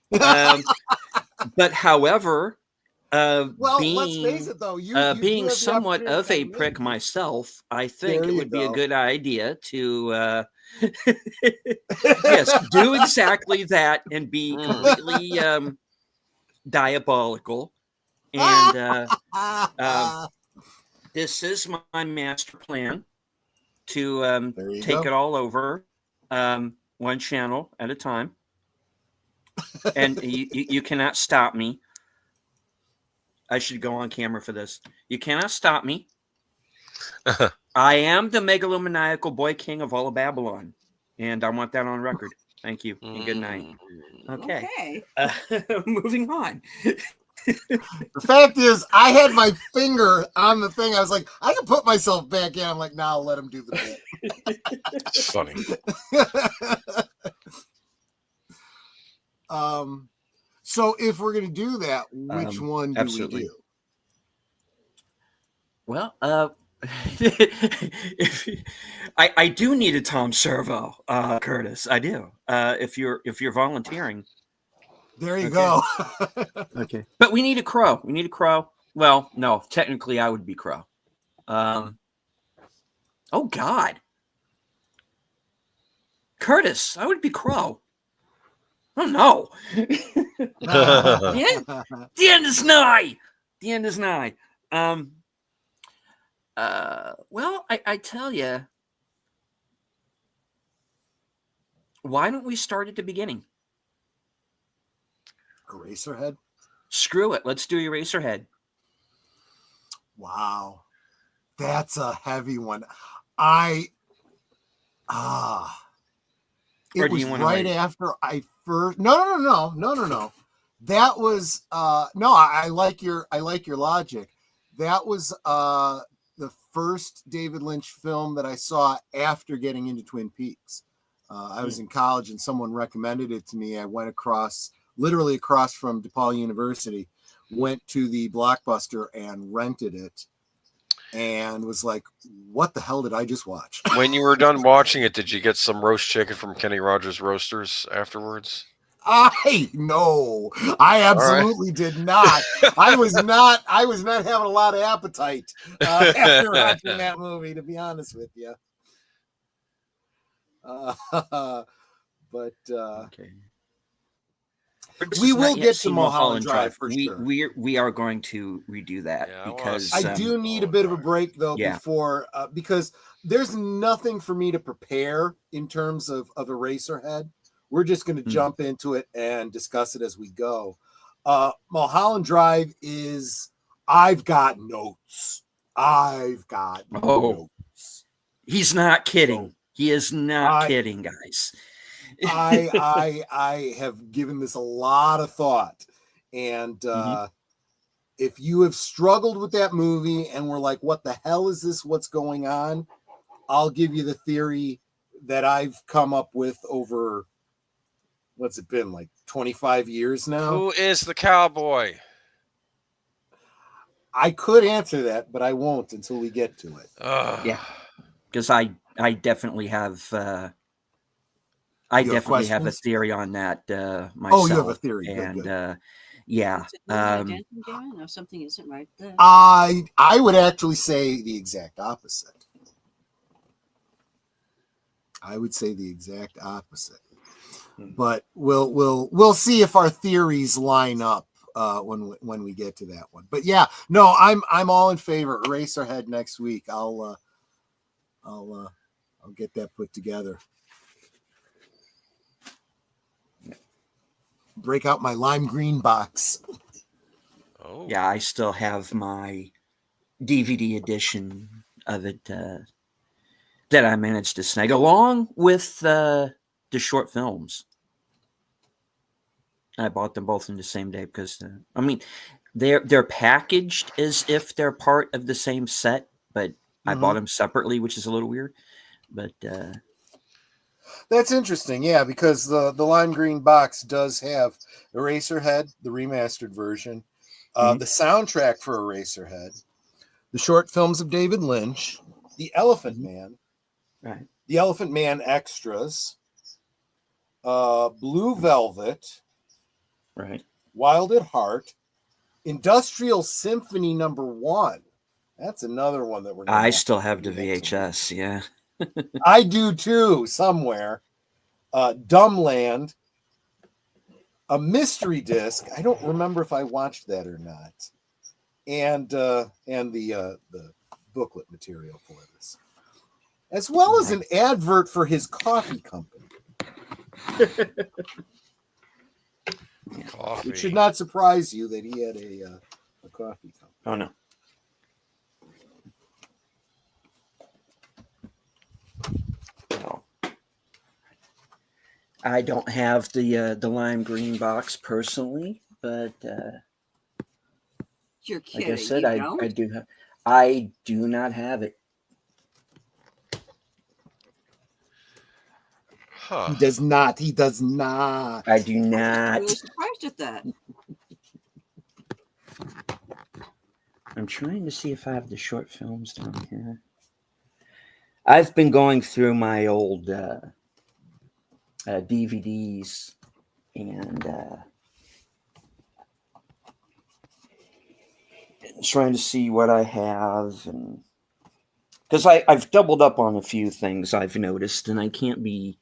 Speaker 1: But however,
Speaker 2: let's face it though, you
Speaker 1: being somewhat of a prick myself, I think it would be a good idea to yes, do exactly that and be completely diabolical. And this is my master plan to take it all over one channel at a time. And you cannot stop me. I should go on camera for this. You cannot stop me. I am the megalomaniacal boy king of all of Babylon. And I want that on record. Thank you and good night. Okay. Moving on.
Speaker 2: The fact is, I had my finger on the thing. I was like, I can put myself back in. I'm like, nah, I'll let him do the bit.
Speaker 4: It's funny.
Speaker 2: So if we're gonna do that, which one do
Speaker 1: absolutely.
Speaker 2: we do?
Speaker 1: Well, I do need a Tom Servo, Curtis. I do. If you're volunteering.
Speaker 2: There you
Speaker 1: Okay.
Speaker 2: go.
Speaker 1: Okay. But we need a crow. We need a crow. Well, no, technically I would be crow. Oh God. Curtis, I would be crow. Oh no. The end is nigh. The end is nigh. Well, I tell you, why don't we start at the beginning?
Speaker 2: Eraserhead.
Speaker 1: Screw it. Let's do Eraserhead.
Speaker 2: Wow, that's a heavy one.
Speaker 1: Or
Speaker 2: It
Speaker 1: do
Speaker 2: was
Speaker 1: you wanna
Speaker 2: right
Speaker 1: wait?
Speaker 2: after I first. No. That was no. I like your logic. That was the first David Lynch film that I saw after getting into Twin Peaks. I was in college and someone recommended it to me. I went literally across from DePaul University, went to the Blockbuster and rented it and was like, what the hell did I just watch?
Speaker 4: When you were done watching it, did you get some roast chicken from Kenny Rogers Roasters afterwards?
Speaker 2: No, I absolutely did not. I was not having a lot of appetite after watching that movie, to be honest with you. But
Speaker 1: Okay.
Speaker 2: we will get to Mulholland Drive for
Speaker 1: we,
Speaker 2: sure.
Speaker 1: We are going to redo that because
Speaker 2: I do need a bit of a break though before because there's nothing for me to prepare in terms of Eraserhead. We're just going to jump into it and discuss it as we go. Mulholland Drive is I've got notes. Notes.
Speaker 1: He's not kidding. He is not kidding, guys.
Speaker 2: I have given this a lot of thought, and if you have struggled with that movie and were like, what the hell is this? What's going on? I'll give you the theory that I've come up with over, what's it been, like 25 years now?
Speaker 4: Who is the cowboy?
Speaker 2: I could answer that, but I won't until we get to it.
Speaker 1: Yeah, because I definitely have have a theory on that myself.
Speaker 2: Oh, you have a theory.
Speaker 1: And
Speaker 2: good.
Speaker 1: Yeah.
Speaker 3: Or something isn't right there.
Speaker 2: I would actually say the exact opposite. I would say the exact opposite. But we'll see if our theories line up when we get to that one. But yeah, no, I'm all in favor. Eraserhead next week. I'll get that put together. Break out my lime green box.
Speaker 4: Oh.
Speaker 1: Yeah, I still have my DVD edition of it that I managed to snag along with the short films. I bought them both in the same day because I mean they're packaged as if they're part of the same set, but I bought them separately, which is a little weird. But
Speaker 2: that's interesting, yeah, because the lime green box does have Eraserhead, the remastered version, the soundtrack for Eraserhead, the short films of David Lynch, the Elephant Man,
Speaker 1: right,
Speaker 2: the Elephant Man extras, Blue Velvet,
Speaker 1: right,
Speaker 2: Wild at Heart, Industrial Symphony #1. That's another one that
Speaker 1: I still have the VHS, yeah.
Speaker 2: I do too, somewhere. Dumbland, a mystery disc. I don't remember if I watched that or not. And the booklet material for this, as well as an advert for his coffee company.
Speaker 4: Coffee.
Speaker 2: It should not surprise you that he had a coffee company.
Speaker 1: Oh no. No. I don't have the lime green box personally, but
Speaker 3: You're
Speaker 1: Like
Speaker 3: kidding.
Speaker 1: I said,
Speaker 3: You
Speaker 1: I
Speaker 3: don't?
Speaker 1: do have. I do not have it.
Speaker 4: Huh.
Speaker 2: He does not. He does not.
Speaker 1: I do
Speaker 3: I'm
Speaker 1: not.
Speaker 3: really surprised at that.
Speaker 1: I'm trying to see if I have the short films down here. I've been going through my old DVDs and trying to see what I have, and because I've doubled up on a few things I've noticed, and I can't be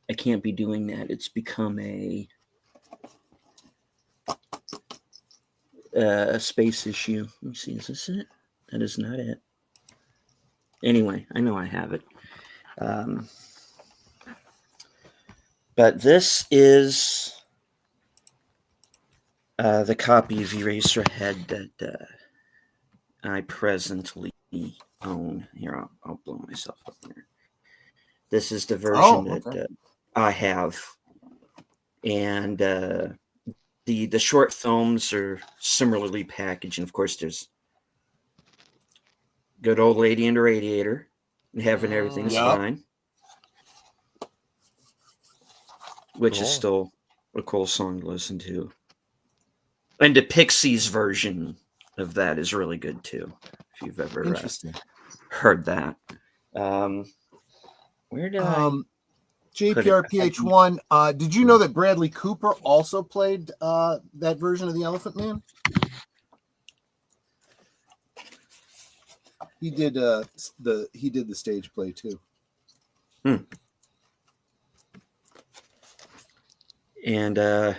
Speaker 1: doing that. It's become a space issue. Let me see. Is this it? That is not it. Anyway, I know I have it. But this is the copy of Eraserhead that I presently own. Here, I'll blow myself up here. This is the version that I have. And the short films are similarly packaged. And of course, there's Good Old Lady and the Radiator, and Having Everything's Fine, which is still a cool song to listen to. And the Pixies version of that is really good too, if you've ever heard that. Where did I
Speaker 2: JPRPH1, did you know that Bradley Cooper also played that version of the Elephant Man? He did the stage play too.
Speaker 1: And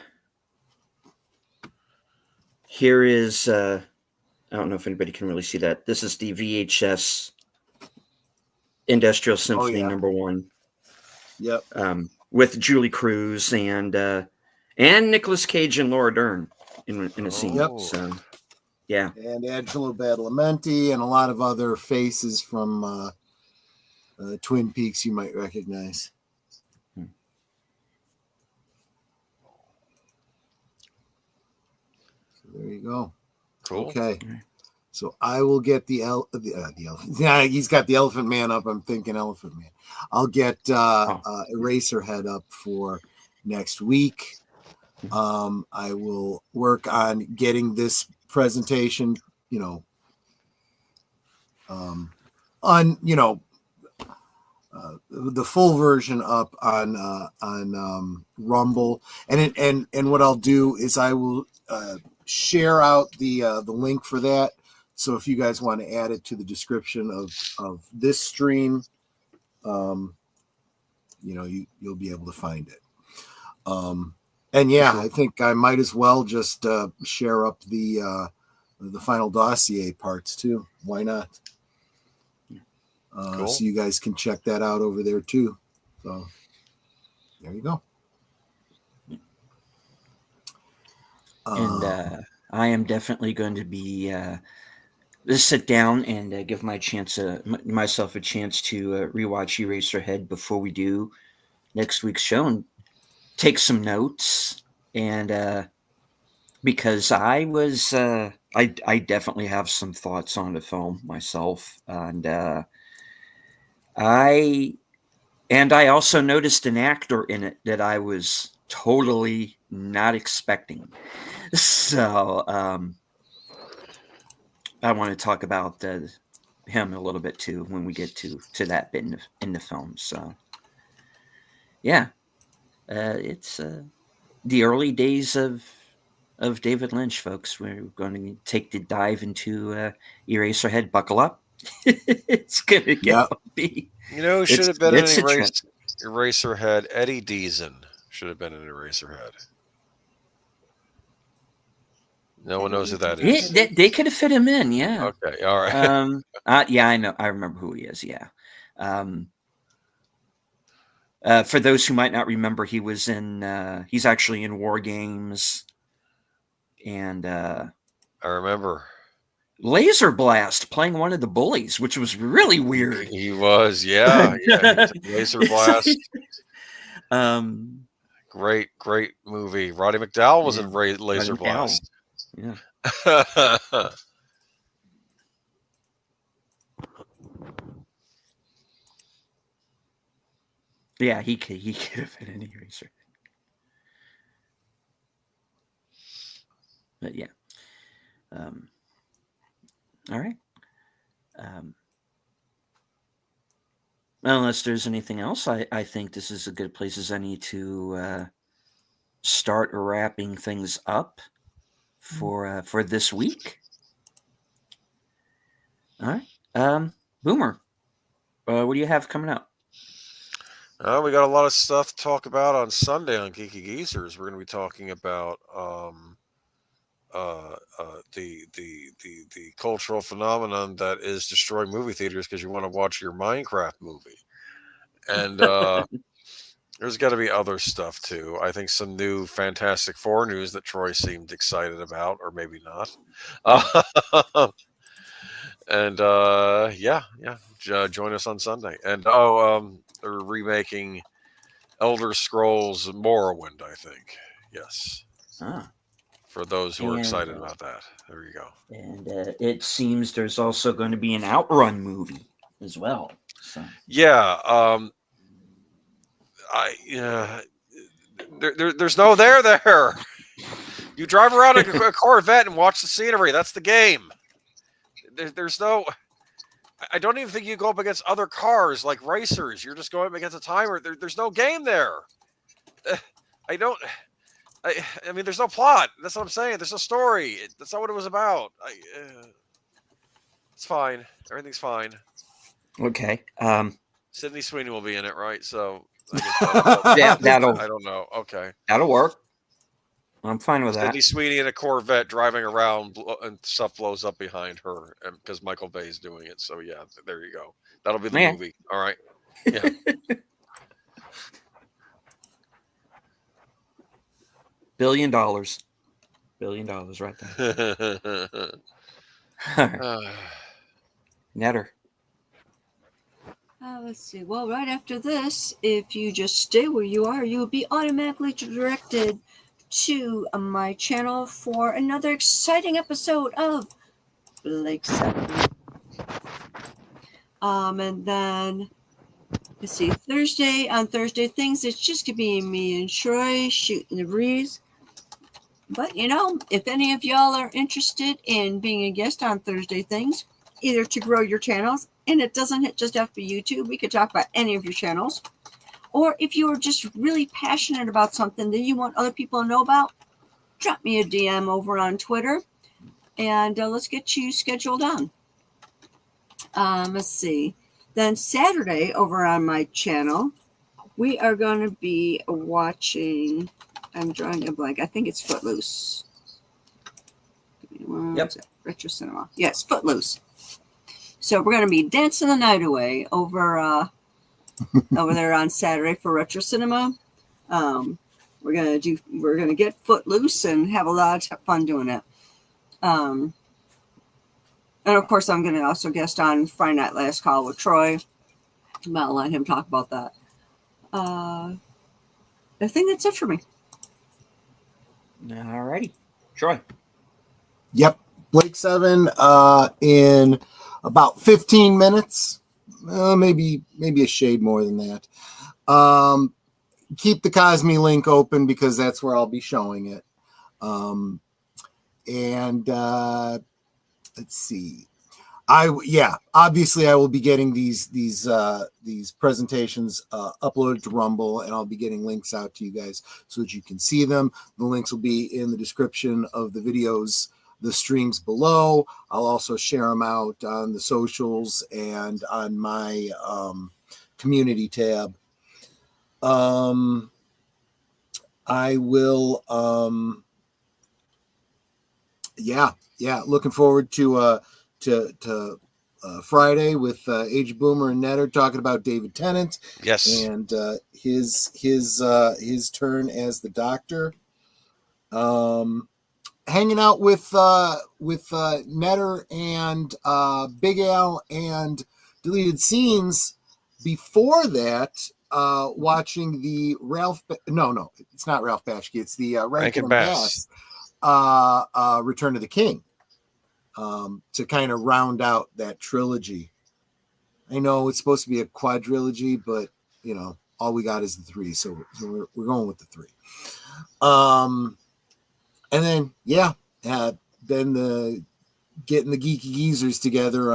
Speaker 1: here is I don't know if anybody can really see that. This is the VHS Industrial Symphony #1.
Speaker 2: Yep.
Speaker 1: With Julie Cruz and Nicolas Cage and Laura Dern in a scene.
Speaker 2: Yep.
Speaker 1: So yeah.
Speaker 2: And Angelo Badalamenti and a lot of other faces from Twin Peaks you might recognize.
Speaker 1: Hmm.
Speaker 2: So there you go.
Speaker 4: Cool.
Speaker 2: Okay. So I will get the elephant. Yeah, he's got the Elephant Man up. I'm thinking Elephant Man. I'll get Eraserhead up for next week. I will work on getting this presentation, the full version up on Rumble, and what I'll do is I will share out the link for that. So if you guys want to add it to the description of this stream, you'll be able to find it. And yeah, I think I might as well just share up the final dossier parts too. Why not?
Speaker 4: Cool.
Speaker 2: So you guys can check that out over there too. So there you go.
Speaker 1: And I am definitely going to be sit down and give myself a chance to rewatch Eraserhead before we do next week's show and take some notes. And because I was I definitely have some thoughts on the film myself, and I also noticed an actor in it that I was totally not expecting. So I want to talk about him a little bit too when we get to that bit in the film. So yeah, it's the early days of David Lynch, folks. We're going to take the dive into Eraserhead. Buckle up. It's going to get bumpy.
Speaker 4: Should have been an Eraserhead. Eddie Deason should have been an Eraserhead. No one knows who that is.
Speaker 1: They could have fit him in, yeah.
Speaker 4: Okay, all right.
Speaker 1: Yeah, I know. I remember who he is, yeah. For those who might not remember, he's actually in War Games. And
Speaker 4: I remember.
Speaker 1: Laser Blast playing one of the bullies, which was really weird.
Speaker 4: He was, yeah. Laser Blast.
Speaker 1: Great
Speaker 4: movie. Roddy McDowall was in Laser Blast.
Speaker 1: Yeah. Yeah, he could have been an eraser. But yeah. All right. Unless there's anything else, I think this is a good place as any to start wrapping things up for this week. All right. Boomer, what do you have coming up?
Speaker 4: We got a lot of stuff to talk about on Sunday on Geeky Geezers. We're going to be talking about the cultural phenomenon that is destroying movie theaters because you want to watch your Minecraft movie, and there's got to be other stuff too. I think some new Fantastic Four news that Troy seemed excited about, or maybe not. And join us on Sunday. And they're remaking Elder Scrolls Morrowind, I think. Yes.
Speaker 1: Ah.
Speaker 4: For those who are excited about that. There you go.
Speaker 1: And it seems there's also going to be an Outrun movie as well. So.
Speaker 4: Yeah. There's no there. You drive around a Corvette and watch the scenery. That's the game. There's no. I don't even think you go up against other cars like racers. You're just going up against a timer. There's no game there. I mean, there's no plot. That's what I'm saying. There's no story. That's not what it was about. It's fine. Everything's fine.
Speaker 1: Okay.
Speaker 4: Sydney Sweeney will be in it, right? So
Speaker 1: that'll.
Speaker 4: I don't know. Okay.
Speaker 1: That'll work. I'm fine with that.
Speaker 4: Sydney Sweeney in a Corvette driving around and stuff blows up behind her because Michael Bay is doing it. So yeah, there you go. That'll be the movie. All right. Yeah.
Speaker 1: $1 billion. $1 billion right there. Netter.
Speaker 3: Let's see. Well, right after this, if you just stay where you are, you'll be automatically directed to my channel for another exciting episode of Blake 7. And then, let's see, on Thursday things, it's just going to be me and Troy shooting the breeze. But, if any of y'all are interested in being a guest on Thursday things, either to grow your channels, and it doesn't just have to be YouTube, we could talk about any of your channels, or if you are just really passionate about something that you want other people to know about, drop me a DM over on Twitter, and let's get you scheduled on. Let's see. Then Saturday over on my channel, we are going to be watching, I'm drawing a blank, I think it's Footloose.
Speaker 1: Yep.
Speaker 3: Retro Cinema. Yes, Footloose. So we're going to be dancing the night away over there on Saturday for Retro Cinema. We're gonna get Footloose and have a lot of fun doing it. And of course, I'm going to also guest on Friday Night Last Call with Troy. I'll let him talk about that. I think that's it for me.
Speaker 1: All righty, Troy.
Speaker 2: Yep, Blake 7 in about 15 minutes, maybe a shade more than that. Keep the Cosme link open because that's where I'll be showing it. Let's see. Obviously I will be getting these presentations uploaded to Rumble, and I'll be getting links out to you guys so that you can see them. The links will be in the description of the videos, the streams below. I'll also share them out on the socials and on my community tab. I will looking forward to Friday with Age Boomer and Netter talking about David Tennant.
Speaker 4: Yes.
Speaker 2: And his turn as the Doctor. Hanging out with Netter and Big Al and Deleted Scenes. Before that, watching the it's not Ralph Bashki, it's the Rankin and Bass Return of the King to kind of round out that trilogy. I know it's supposed to be a quadrilogy, but all we got is the 3, so we're going with the 3. And then then getting the geeky geezers together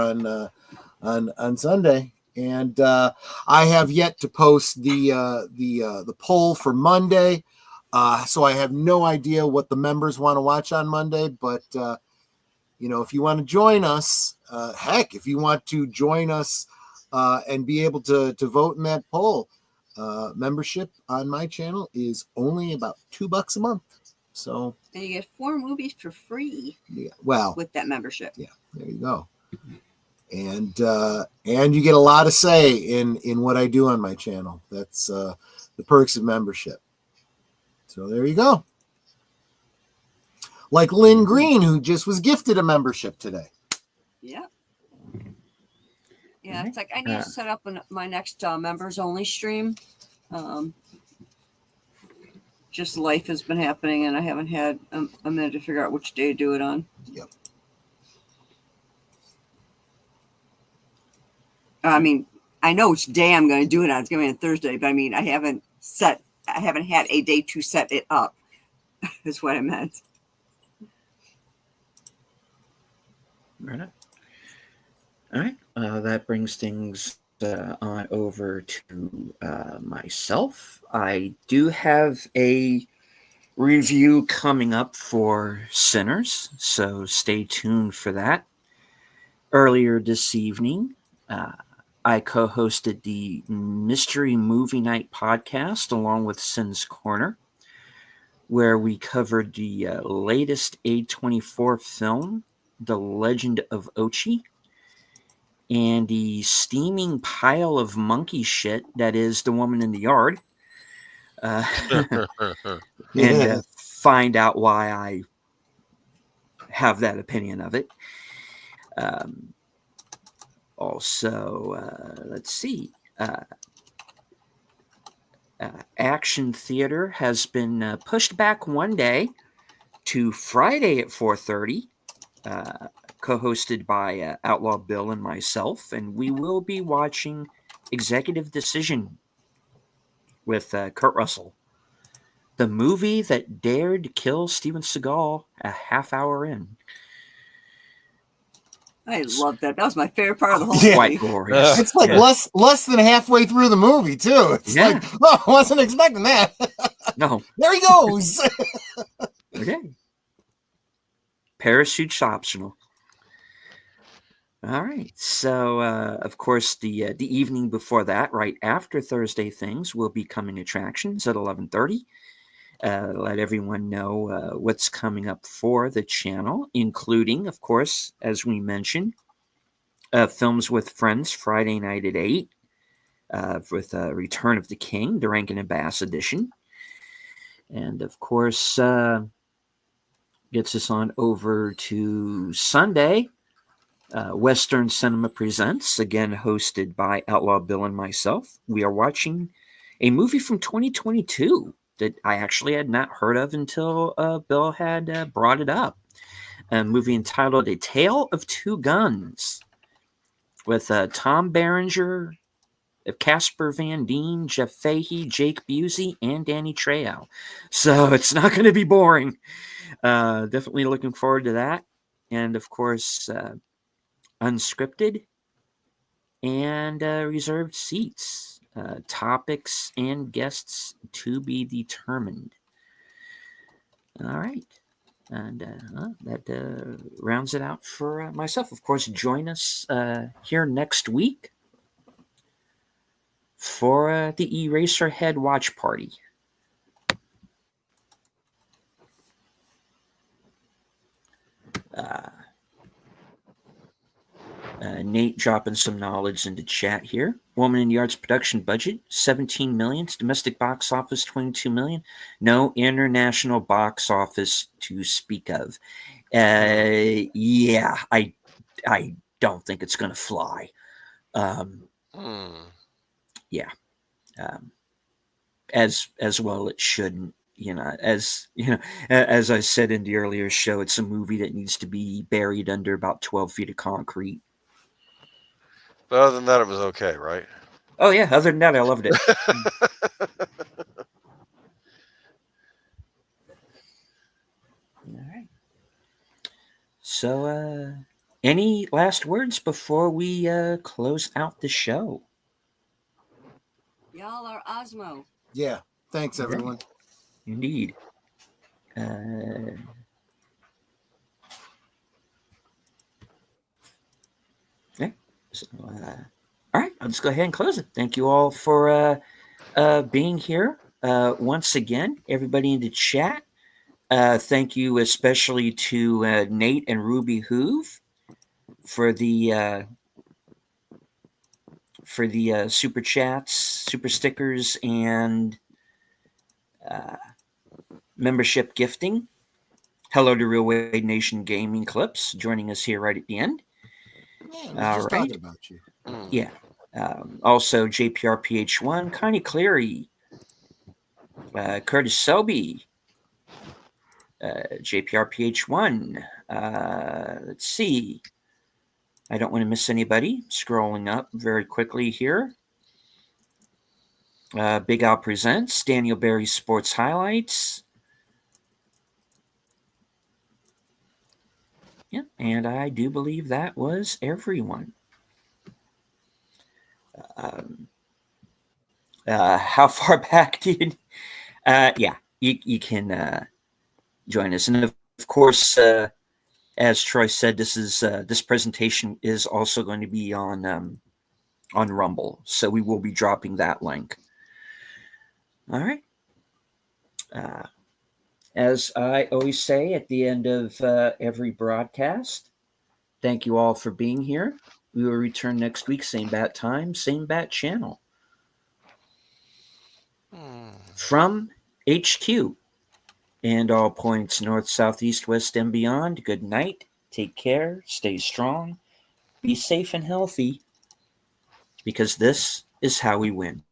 Speaker 2: on Sunday, and I have yet to post the poll for Monday, so I have no idea what the members want to watch on Monday. But if you want to join us, if you want to join us and be able to vote in that poll, membership on my channel is only about $2 a month. So
Speaker 3: and you get 4 movies for free.
Speaker 2: Yeah, well,
Speaker 3: with that membership.
Speaker 2: Yeah, there you go. And you get a lot of say in what I do on my channel. That's the perks of membership. So there you go. Like Lynn Green, who just was gifted a membership today.
Speaker 3: Yeah. Yeah, it's like I need to set up my next members only stream. Just life has been happening, and I haven't had a minute to figure out which day to do it on.
Speaker 2: Yep.
Speaker 3: I mean, I know which day I'm going to do it on. It's going to be on Thursday, but I mean, I haven't had a day to set it up. Is what I meant.
Speaker 1: Right on. All right. That brings things on over to myself. I do have a review coming up for Sinners, so stay tuned for that. Earlier this evening, I co-hosted the Mystery Movie Night podcast along with Sin's Corner, where we covered the latest A24 film, The Legend of Ochi, and the steaming pile of monkey shit that is The Woman in the Yard, and find out why I have that opinion of it. Also, let's see. Action Theater has been pushed back one day to Friday at 4:30. Co-hosted by Outlaw Bill and myself, and we will be watching Executive Decision with Kurt Russell, the movie that dared to kill Steven Seagal a half hour in.
Speaker 3: I love that. That was my favorite part of the whole
Speaker 1: Quite
Speaker 3: movie.
Speaker 1: glorious.
Speaker 2: It's like less than halfway through the movie too. It's like, I wasn't expecting that.
Speaker 1: No.
Speaker 2: There he goes.
Speaker 1: Okay. Parachute's optional. All right. So, of course, the evening before that, right after Thursday Things, will be coming attractions at 11:30. Let everyone know what's coming up for the channel, including, of course, as we mentioned, Films with Friends Friday night at 8 with Return of the King, the Rankin and Bass edition. And, of course, gets us on over to Sunday. Western Cinema Presents, again hosted by Outlaw Bill and myself. We are watching a movie from 2022 that I actually had not heard of until Bill had brought it up. A movie entitled A Tale of Two Guns with Tom Berenger, Casper Van Dien, Jeff Fahey, Jake Busey, and Danny Trejo. So it's not going to be boring. Definitely looking forward to that. And, of course, unscripted and reserved seats, topics and guests to be determined. All right. And that rounds it out for myself. Of course, join us here next week for the Eraserhead watch party. Nate dropping some knowledge into chat here. Woman in the Yard's production budget, $17 million. Domestic box office, $22 million. No international box office to speak of. Yeah, I don't think it's going to fly. Yeah. As well it shouldn't. as I said in the earlier show, it's a movie that needs to be buried under about 12 feet of concrete.
Speaker 4: But other than that, it was okay, right?
Speaker 1: Oh yeah, other than that, I loved it. All right. So, any last words before we close out the show?
Speaker 3: Y'all are Osmo.
Speaker 2: Yeah. Thanks, everyone.
Speaker 1: Indeed. Yeah. So, all right, I'll just go ahead and close it. Thank you all for being here once again. Everybody in the chat. Thank you especially to Nate and Ruby Hoove for the super chats, super stickers, and membership gifting. Hello to Real Wade Nation Gaming Clips joining us here right at the end.
Speaker 2: Yeah, I was just talking about you.
Speaker 1: Yeah. Also, JPRPH1, Connie Cleary, Curtis Selby, JPRPH1. Let's see. I don't want to miss anybody. Scrolling up very quickly here. Big Al Presents, Daniel Berry Sports Highlights. Yeah, and I do believe that was everyone. How far back do you? Yeah, you can join us, and of course, as Troy said, this presentation is also going to be on Rumble, so we will be dropping that link. All right. As I always say at the end of every broadcast, thank you all for being here. We will return next week, same bat time, same bat channel. From HQ and all points north, south, east, west, and beyond, good night. Take care. Stay strong. Be safe and healthy, because this is how we win.